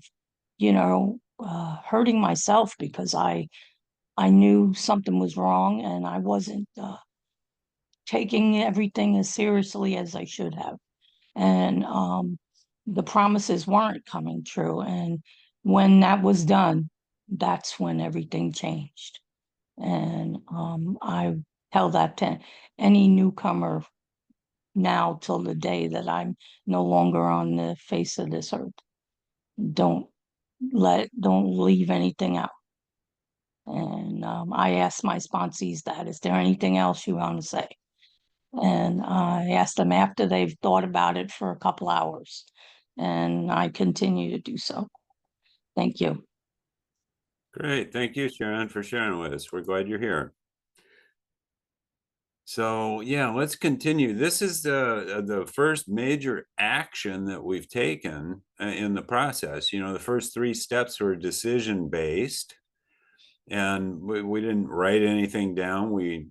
[SPEAKER 10] hurting myself because I knew something was wrong and I wasn't taking everything as seriously as I should have. And the promises weren't coming true. And when that was done, that's when everything changed. And I tell that to any newcomer now till the day that I'm no longer on the face of this earth. Don't leave anything out. And I asked my sponsees that, is there anything else you want to say? And I asked them after they've thought about it for a couple hours. And I continue to do so. Thank you.
[SPEAKER 3] Great. Thank you, Sharon, for sharing with us. We're glad you're here. So yeah, let's continue. This is the first major action that we've taken in the process. The first 3 steps were decision based, and we didn't write anything down. We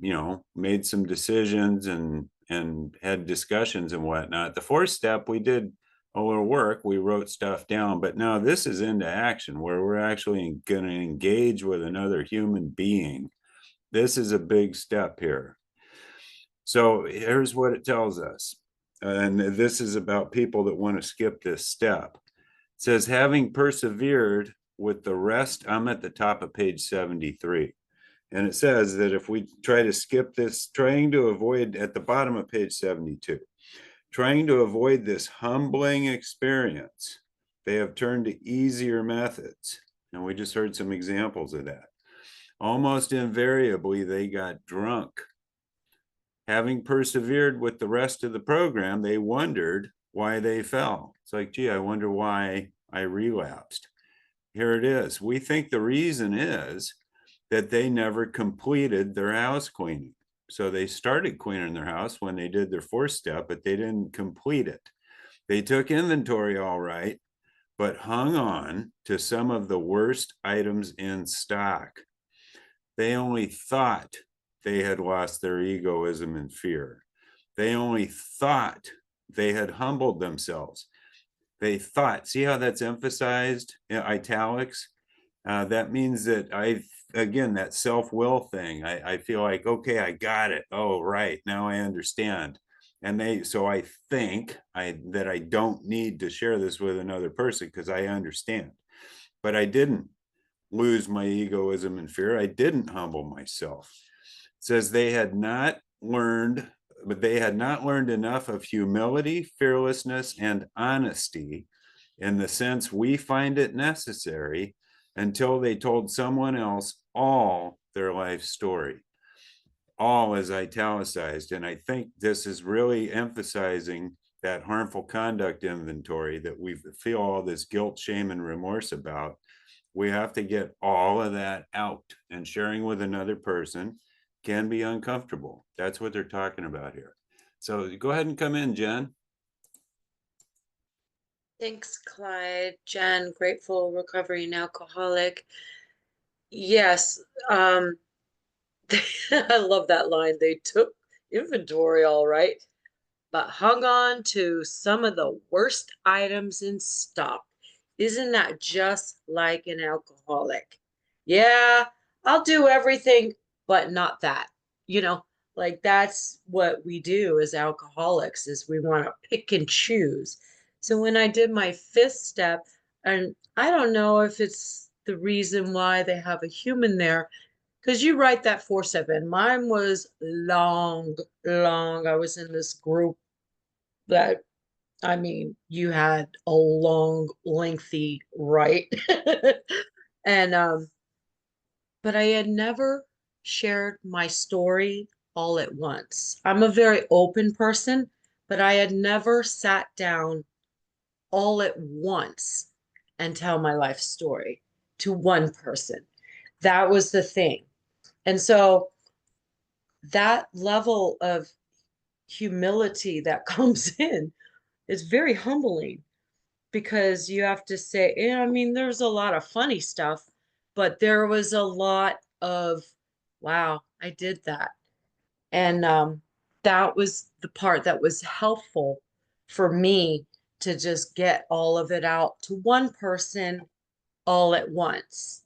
[SPEAKER 3] made some decisions and had discussions and whatnot. The 4th step, we did a little work. We wrote stuff down, but now this is into action where we're actually going to engage with another human being. This is a big step here. So here's what it tells us. And this is about people that want to skip this step. It says, having persevered with the rest, I'm at the top of page 73. And it says that if we try to skip this, trying to avoid at the bottom of page 72, trying to avoid this humbling experience, they have turned to easier methods. And we just heard some examples of that. Almost invariably, they got drunk. Having persevered with the rest of the program, they wondered why they fell. It's like, gee, I wonder why I relapsed. Here it is. We think the reason is that they never completed their house cleaning. So they started cleaning their house when they did their 4th step, but they didn't complete it. They took inventory all right, but hung on to some of the worst items in stock. They only thought they had lost their egoism and fear. They only thought they had humbled themselves. They thought, see how that's emphasized in italics? That means that again, that self-will thing, I feel like, okay, I got it. Oh, right, now I understand. And so I think that I don't need to share this with another person because I understand. But I didn't lose my egoism and fear. I didn't humble myself. It says they had not learned enough of humility, fearlessness, and honesty in the sense we find it necessary until they told someone else all their life story. All is italicized. And I think this is really emphasizing that harmful conduct inventory that we feel all this guilt, shame, and remorse about. We have to get all of that out, and sharing with another person can be uncomfortable. That's what they're talking about here. So go ahead and come in, Jen.
[SPEAKER 12] Thanks, Clyde. Jen, grateful recovering alcoholic. Yes, I love that line. They took inventory all right, but hung on to some of the worst items in stock. Isn't that just like an alcoholic? Yeah, I'll do everything, but not that. You know, like that's what we do as alcoholics is we want to pick and choose. So when I did my 5th step, and I don't know if it's the reason why they have a human there, because you write that 4 step in. Mine was long, long. I was in this group that, I mean, you had a long, lengthy write. And but I had never shared my story all at once. I'm a very open person, but I had never sat down all at once and tell my life story to one person. That was the thing. And so that level of humility that comes in is very humbling, because you have to say, yeah, I mean, there's a lot of funny stuff, but there was a lot of, wow, I did that. And that was the part that was helpful for me to just get all of it out to one person all at once.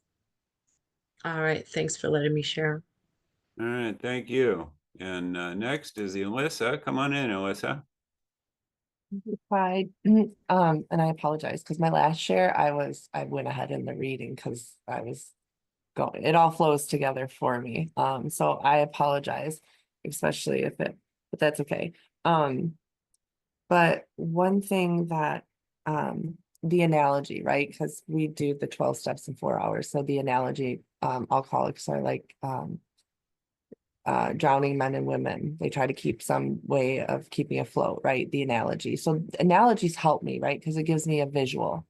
[SPEAKER 12] All right. Thanks for letting me share.
[SPEAKER 3] All right, thank you. And next is Alyssa. Come on in, Alyssa.
[SPEAKER 6] Hi. And I apologize because my last share, I went ahead in the reading because I was going, it all flows together for me. So I apologize, especially but that's okay. But one thing that, the analogy, right? Because we do the 12 steps in 4 hours. So the analogy, alcoholics are like, drowning men and women. They try to keep some way of keeping afloat, right? The analogy. So analogies help me, right? Because it gives me a visual.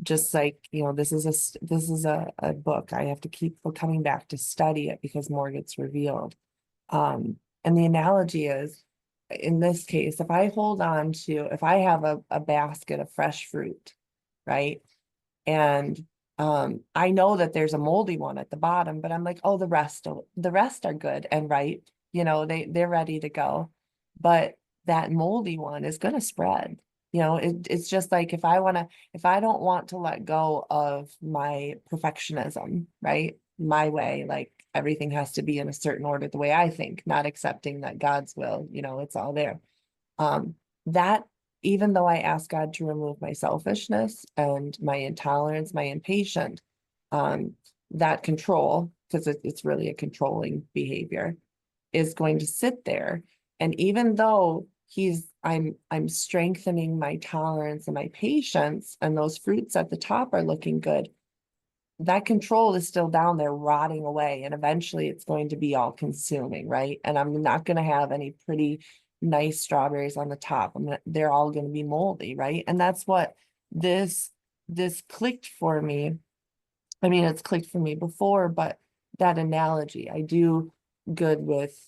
[SPEAKER 6] Just like, this is a book. I have to keep coming back to study it because more gets revealed. And the analogy is, in this case, if I have a basket of fresh fruit, right? And I know that there's a moldy one at the bottom, but I'm like, oh, the rest are good and right, they're ready to go. But that moldy one is going to spread. It's just like if I don't want to let go of my perfectionism, right? my way, like everything has to be in a certain order the way I think, not accepting that God's will, you know, it's all there. That even though I ask God to remove my selfishness and my intolerance, my impatience, that control, because it's really a controlling behavior, is going to sit there. And even though I'm strengthening my tolerance and my patience, and those fruits at the top are looking good, that control is still down there rotting away, and eventually it's going to be all consuming, right? And I'm not going to have any pretty nice strawberries on the top. They're all going to be moldy, right? And that's what this clicked for me. I mean, it's clicked for me before, but that analogy, I do good with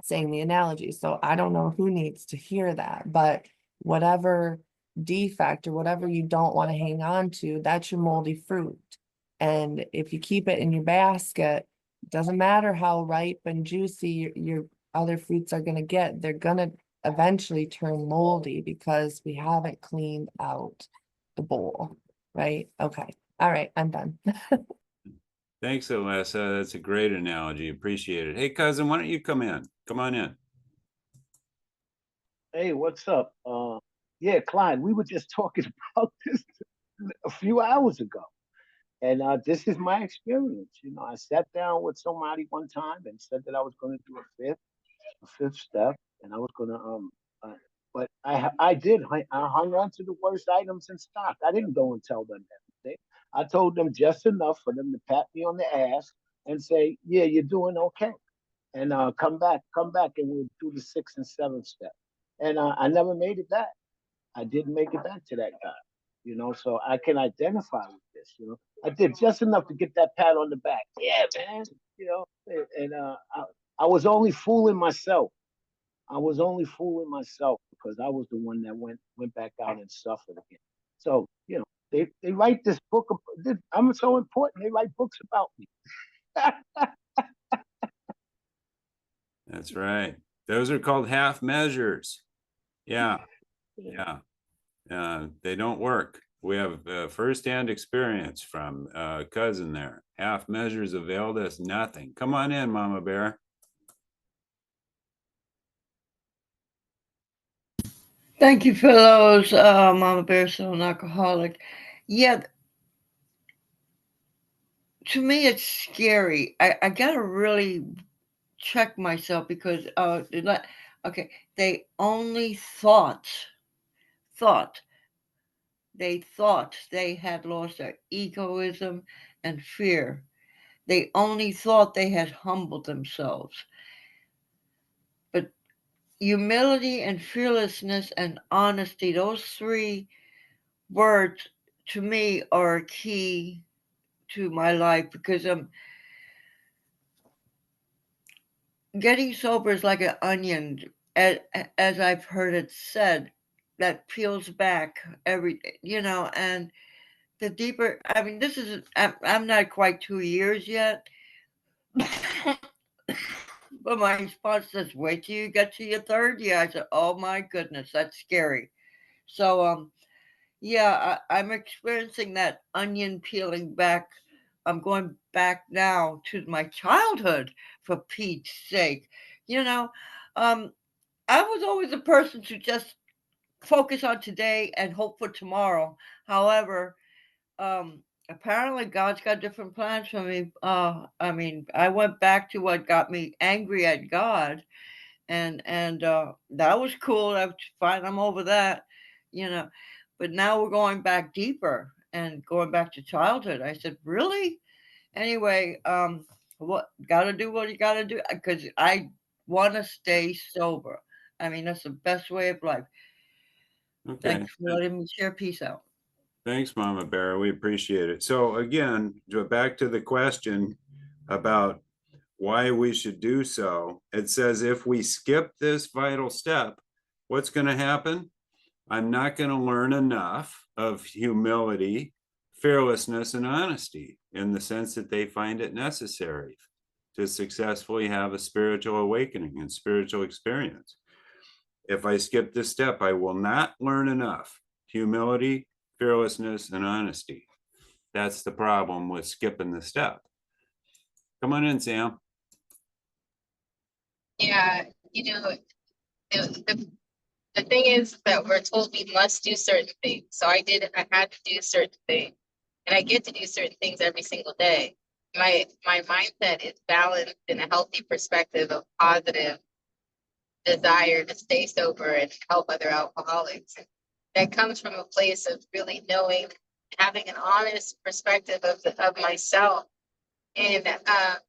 [SPEAKER 6] saying the analogy. So I don't know who needs to hear that, but whatever defect or whatever you don't want to hang on to, that's your moldy fruit. And if you keep it in your basket, it doesn't matter how ripe and juicy your other fruits are going to get, they're going to eventually turn moldy because we haven't cleaned out the bowl, right? Okay. All right, I'm done.
[SPEAKER 3] Thanks, Alessa. That's a great analogy. Appreciate it. Hey, cousin, why don't you come in? Come on in.
[SPEAKER 1] Hey, what's up? Yeah, Clyde, we were just talking about this a few hours ago. And this is my experience. You know, I sat down with somebody one time and said that I was going to do a fifth step, and I was going to but I hung on to the worst items in stock. I didn't go and tell them everything. I told them just enough for them to pat me on the ass and say, "Yeah, you're doing okay," and come back, and we'll do the sixth and seventh step. And I never made it back. I didn't make it back to that guy. You know, so I can identify with this. You know, I did just enough to get that pat on the back. Yeah, man. You know, and I was only fooling myself. I was only fooling myself because I was the one that went back out and suffered again. So, you know, they write this book. I'm so important. They write books about me.
[SPEAKER 3] That's right. Those are called half measures. Yeah. Yeah. They don't work. We have firsthand experience from Cuzin there. Half measures availed us nothing. Come on in, Mama Bear.
[SPEAKER 9] Thank you, fellows. Mama Bear, still an alcoholic. Yeah, to me, it's scary. I gotta really check myself because okay, they only thought they had lost their egoism and fear. They only thought they had humbled themselves. But humility and fearlessness and honesty, those three words to me are key to my life because getting sober is like an onion, as I've heard it said, that peels back and the deeper, I mean, I'm not quite 2 years yet, but my response says, wait till you get to your third year. I said, oh my goodness, that's scary. So, yeah, I'm experiencing that onion peeling back. I'm going back now to my childhood, for Pete's sake. You know, I was always a person to just focus on today and hope for tomorrow. However, apparently God's got different plans for me. I mean, I went back to what got me angry at God, and that was cool. I was fine. I'm over that, you know. But now we're going back deeper and going back to childhood. I said, really? Anyway, what got to do what you got to do because I want to stay sober. I mean, that's the best way of life.
[SPEAKER 3] Okay.
[SPEAKER 9] Thanks for letting me share. Peace out.
[SPEAKER 3] Thanks, Mama Bear. We appreciate it. So again, back to the question about why we should do so. It says if we skip this vital step, what's going to happen? I'm not going to learn enough of humility, fearlessness, and honesty in the sense that they find it necessary to successfully have a spiritual awakening and spiritual experience. If I skip this step, I will not learn enough humility, fearlessness, and honesty. That's the problem with skipping the step. Come on in, Sam.
[SPEAKER 4] Yeah, you know, the thing is that we're told we must do certain things. So I had to do certain things. And I get to do certain things every single day. My mindset is balanced in a healthy perspective of positive desire to stay sober and help other alcoholics. And that comes from a place of really knowing, having an honest perspective of myself. And,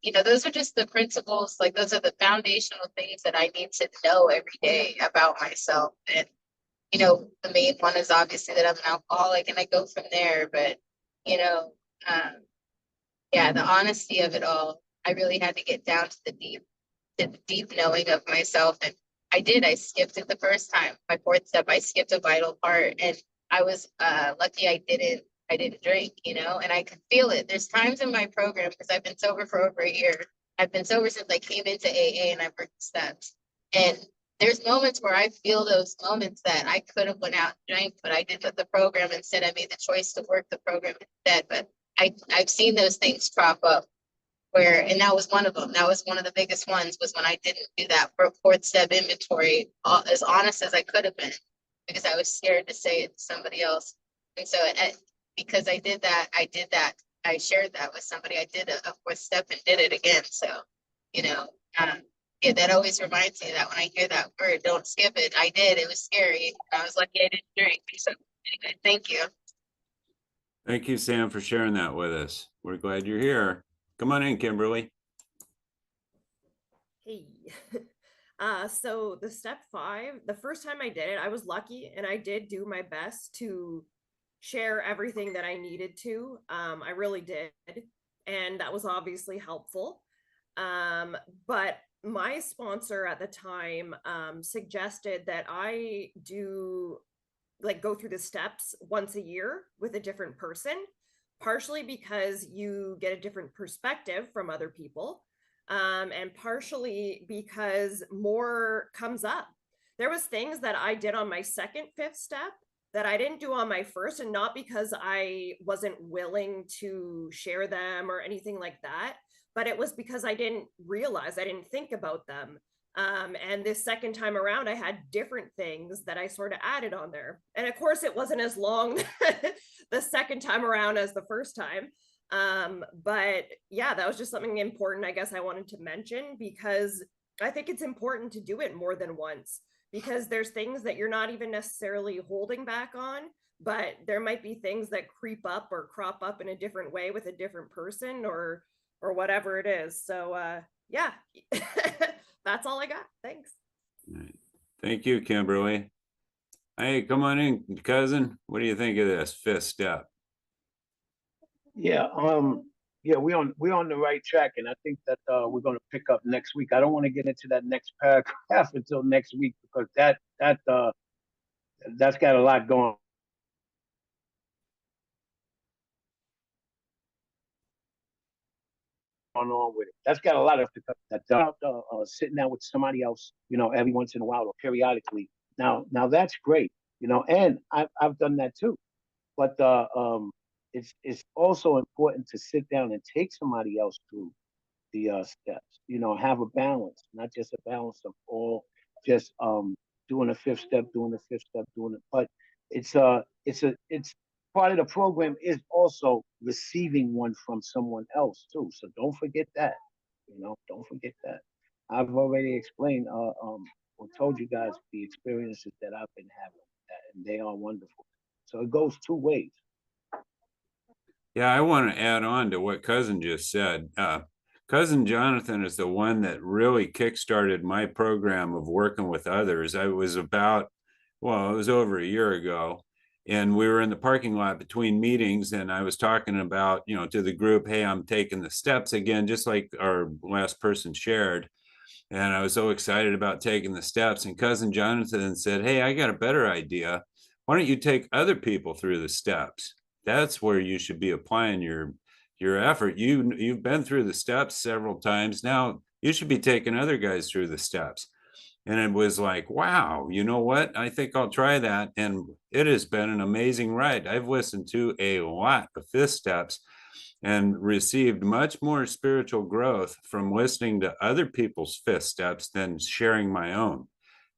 [SPEAKER 4] you know, those are just the principles, like those are the foundational things that I need to know every day about myself. And, you know, the main one is obviously that I'm an alcoholic and I go from there. But, you know, yeah, the honesty of it all, I really had to get down to the deep knowing of myself. And I skipped it the first time. My fourth step, I skipped a vital part. And I was lucky I didn't drink, you know, and I could feel it. There's times in my program, because I've been sober for over a year. I've been sober since I came into AA and I've worked the steps. And there's moments where I feel those moments that I could have went out and drank, but I did with the program instead. I made the choice to work the program instead. But I've seen those things crop up where, and that was one of them. That was one of the biggest ones, was when I didn't do that fourth step inventory as honest as I could have been, because I was scared to say it to somebody else. And so because I did that, I shared that with somebody. I did a fourth step and did it again. So, you know, yeah, that always reminds me that when I hear that word, don't skip it. I did. It was scary. I was lucky I didn't drink. So anyway, thank you.
[SPEAKER 3] Thank you, Sam, for sharing that with us. We're glad you're here. Come on in, Kimberly.
[SPEAKER 5] Hey. So the step 5, the first time I did it, I was lucky and I did do my best to share everything that I needed to. I really did. And that was obviously helpful. But my sponsor at the time suggested that I go through the steps once a year with a different person, partially because you get a different perspective from other people, and partially because more comes up. There was things that I did on my second, fifth step that I didn't do on my first, and not because I wasn't willing to share them or anything like that, but it was because I didn't think about them. And this second time around, I had different things that I sort of added on there. And of course, it wasn't as long the second time around as the first time. But yeah, that was just something important, I guess I wanted to mention, because I think it's important to do it more than once, because there's things that you're not even necessarily holding back on, but there might be things that creep up or crop up in a different way with a different person or whatever it is. So yeah. That's all I got. Thanks.
[SPEAKER 3] Thank you, Kimberly. Hey, come on in, cousin. What do you think of this fifth step?
[SPEAKER 1] Yeah, we're on the right track, and I think that we're going to pick up next week. I don't want to get into that next paragraph until next week, because that's got a lot going on with it. That's got a lot of sitting down with somebody else, you know, every once in a while or periodically. Now that's great, you know, and I've done that too. But it's also important to sit down and take somebody else through the steps. You know, have a balance, not just a balance of all just doing a fifth step, doing it. But it's part of the program is also receiving one from someone else too. So don't forget that. You know, don't forget that. I've already explained or told you guys the experiences that I've been having, and they are wonderful. So it goes two ways.
[SPEAKER 3] Yeah, I want to add on to what Cousin just said. Cousin Jonathan is the one that really kickstarted my program of working with others. It was over a year ago, and we were in the parking lot between meetings, and I was talking about, you know, to the group, hey, I'm taking the steps again, just like our last person shared. And I was so excited about taking the steps. And Cousin Jonathan said, hey, I got a better idea. Why don't you take other people through the steps? That's where you should be applying your effort. You've been through the steps several times. Now you should be taking other guys through the steps. And it was like, wow, you know what? I think I'll try that. And it has been an amazing ride. I've listened to a lot of fifth steps and received much more spiritual growth from listening to other people's fifth steps than sharing my own.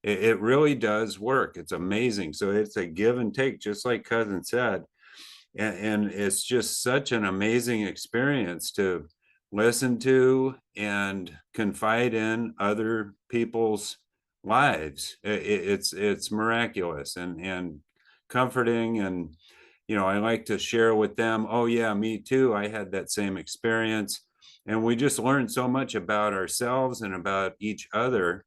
[SPEAKER 3] It really does work. It's amazing. So it's a give and take, just like Cuzin said. And it's just such an amazing experience to listen to and confide in other people's lives. It's miraculous and comforting. And I like to share with them, oh yeah, me too, I had that same experience. And we just learn so much about ourselves and about each other,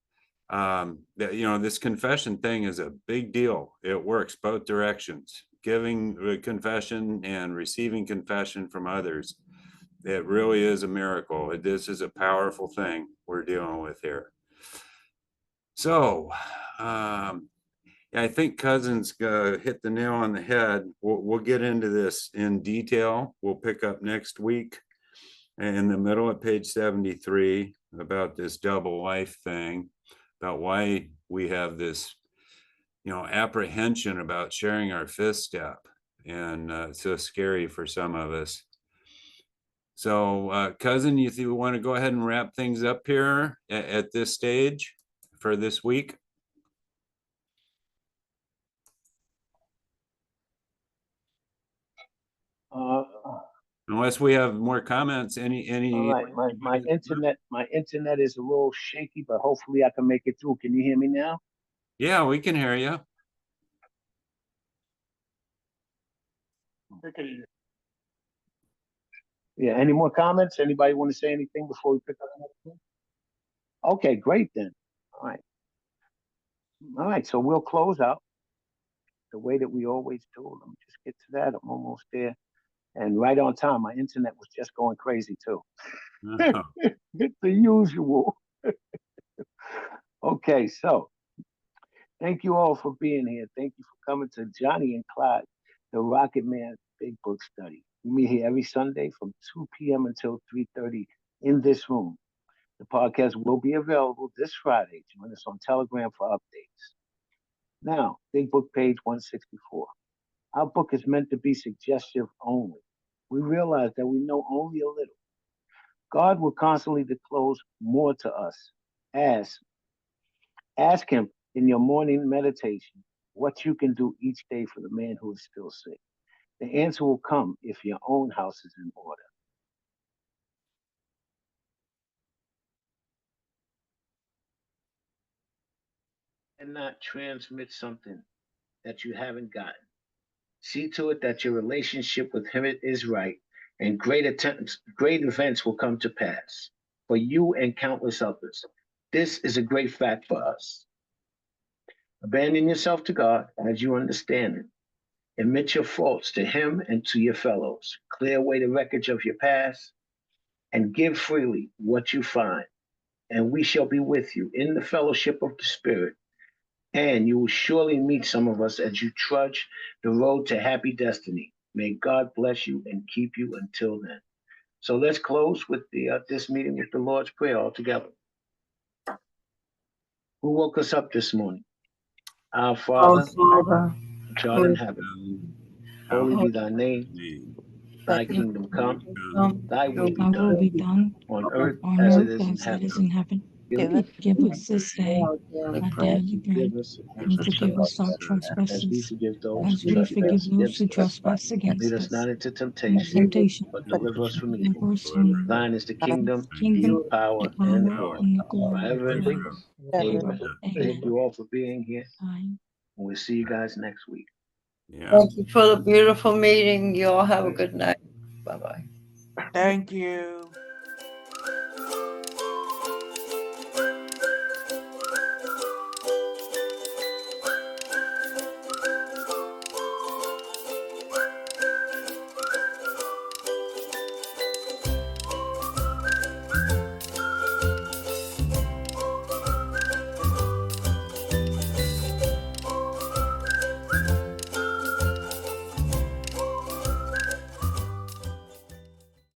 [SPEAKER 3] that this confession thing is a big deal. It works both directions, giving confession and receiving confession from others. It really is a miracle. This is a powerful thing we're dealing with here. So I think Cuzin's hit the nail on the head. We'll get into this in detail. We'll pick up next week in the middle of page 73 about this double life thing, about why we have this, apprehension about sharing our fifth step, and it's so scary for some of us. So, Cuzin, you want to go ahead and wrap things up here at this stage for this week? Unless we have more comments, any.
[SPEAKER 1] All right, my internet is a little shaky, but hopefully I can make it through. Can you hear me now?
[SPEAKER 3] Yeah, we can hear you.
[SPEAKER 1] Yeah, any more comments? Anybody want to say anything before we pick up the next one? Okay, great then. All right. All right, so we'll close out the way that we always do. Let me just get to that. I'm almost there. And right on time, my internet was just going crazy too. It's the usual. Okay, so thank you all for being here. Thank you for coming to Johnny and Clyde, the Rocketman Big Book Study. We meet here every Sunday from 2 p.m. until 3:30 in this room. The podcast will be available this Friday. Join us on Telegram for updates. Now, Big Book page 164. Our book is meant to be suggestive only. We realize that we know only a little. God will constantly disclose more to us. Ask him in your morning meditation what you can do each day for the man who is still sick. The answer will come if your own house is in order. And not transmit something that you haven't gotten. See to it that your relationship with him is right, and great events will come to pass for you and countless others. This is a great fact for us. Abandon yourself to God as you understand it. Admit your faults to him and to your fellows. Clear away the wreckage of your past and give freely what you find. And we shall be with you in the fellowship of the Spirit. And you will surely meet some of us as you trudge the road to happy destiny. May God bless you and keep you until then. So let's close with this meeting with the Lord's Prayer all together. Who woke us up this morning? Our Father, which art in heaven, holy be thy name. Thy kingdom come, thy will be done on earth as it is in heaven.
[SPEAKER 10] Give us this day
[SPEAKER 9] Daily
[SPEAKER 10] our
[SPEAKER 9] bread.
[SPEAKER 10] daily bread, and forgive us our
[SPEAKER 1] as we
[SPEAKER 10] trespasses,
[SPEAKER 1] forgive those
[SPEAKER 10] as
[SPEAKER 1] who
[SPEAKER 10] we forgive those who
[SPEAKER 1] trespass
[SPEAKER 10] trespass
[SPEAKER 1] against us. Lead
[SPEAKER 10] against
[SPEAKER 1] us
[SPEAKER 10] us.
[SPEAKER 1] not into
[SPEAKER 10] Not
[SPEAKER 1] temptation,
[SPEAKER 10] temptation,
[SPEAKER 1] but deliver us from evil.
[SPEAKER 10] deliver us from evil.
[SPEAKER 1] Thine is the kingdom,
[SPEAKER 10] Kingdom,
[SPEAKER 1] the power,
[SPEAKER 10] the
[SPEAKER 1] and the
[SPEAKER 10] power,
[SPEAKER 1] glory,
[SPEAKER 10] and the glory
[SPEAKER 1] forever and ever.
[SPEAKER 10] forever.
[SPEAKER 1] Amen. Thank you all for being here.
[SPEAKER 10] Amen.
[SPEAKER 1] And we'll see you guys next week.
[SPEAKER 3] Yeah.
[SPEAKER 9] Thank you for the beautiful meeting. You all have a good night. Bye-bye.
[SPEAKER 2] Thank you.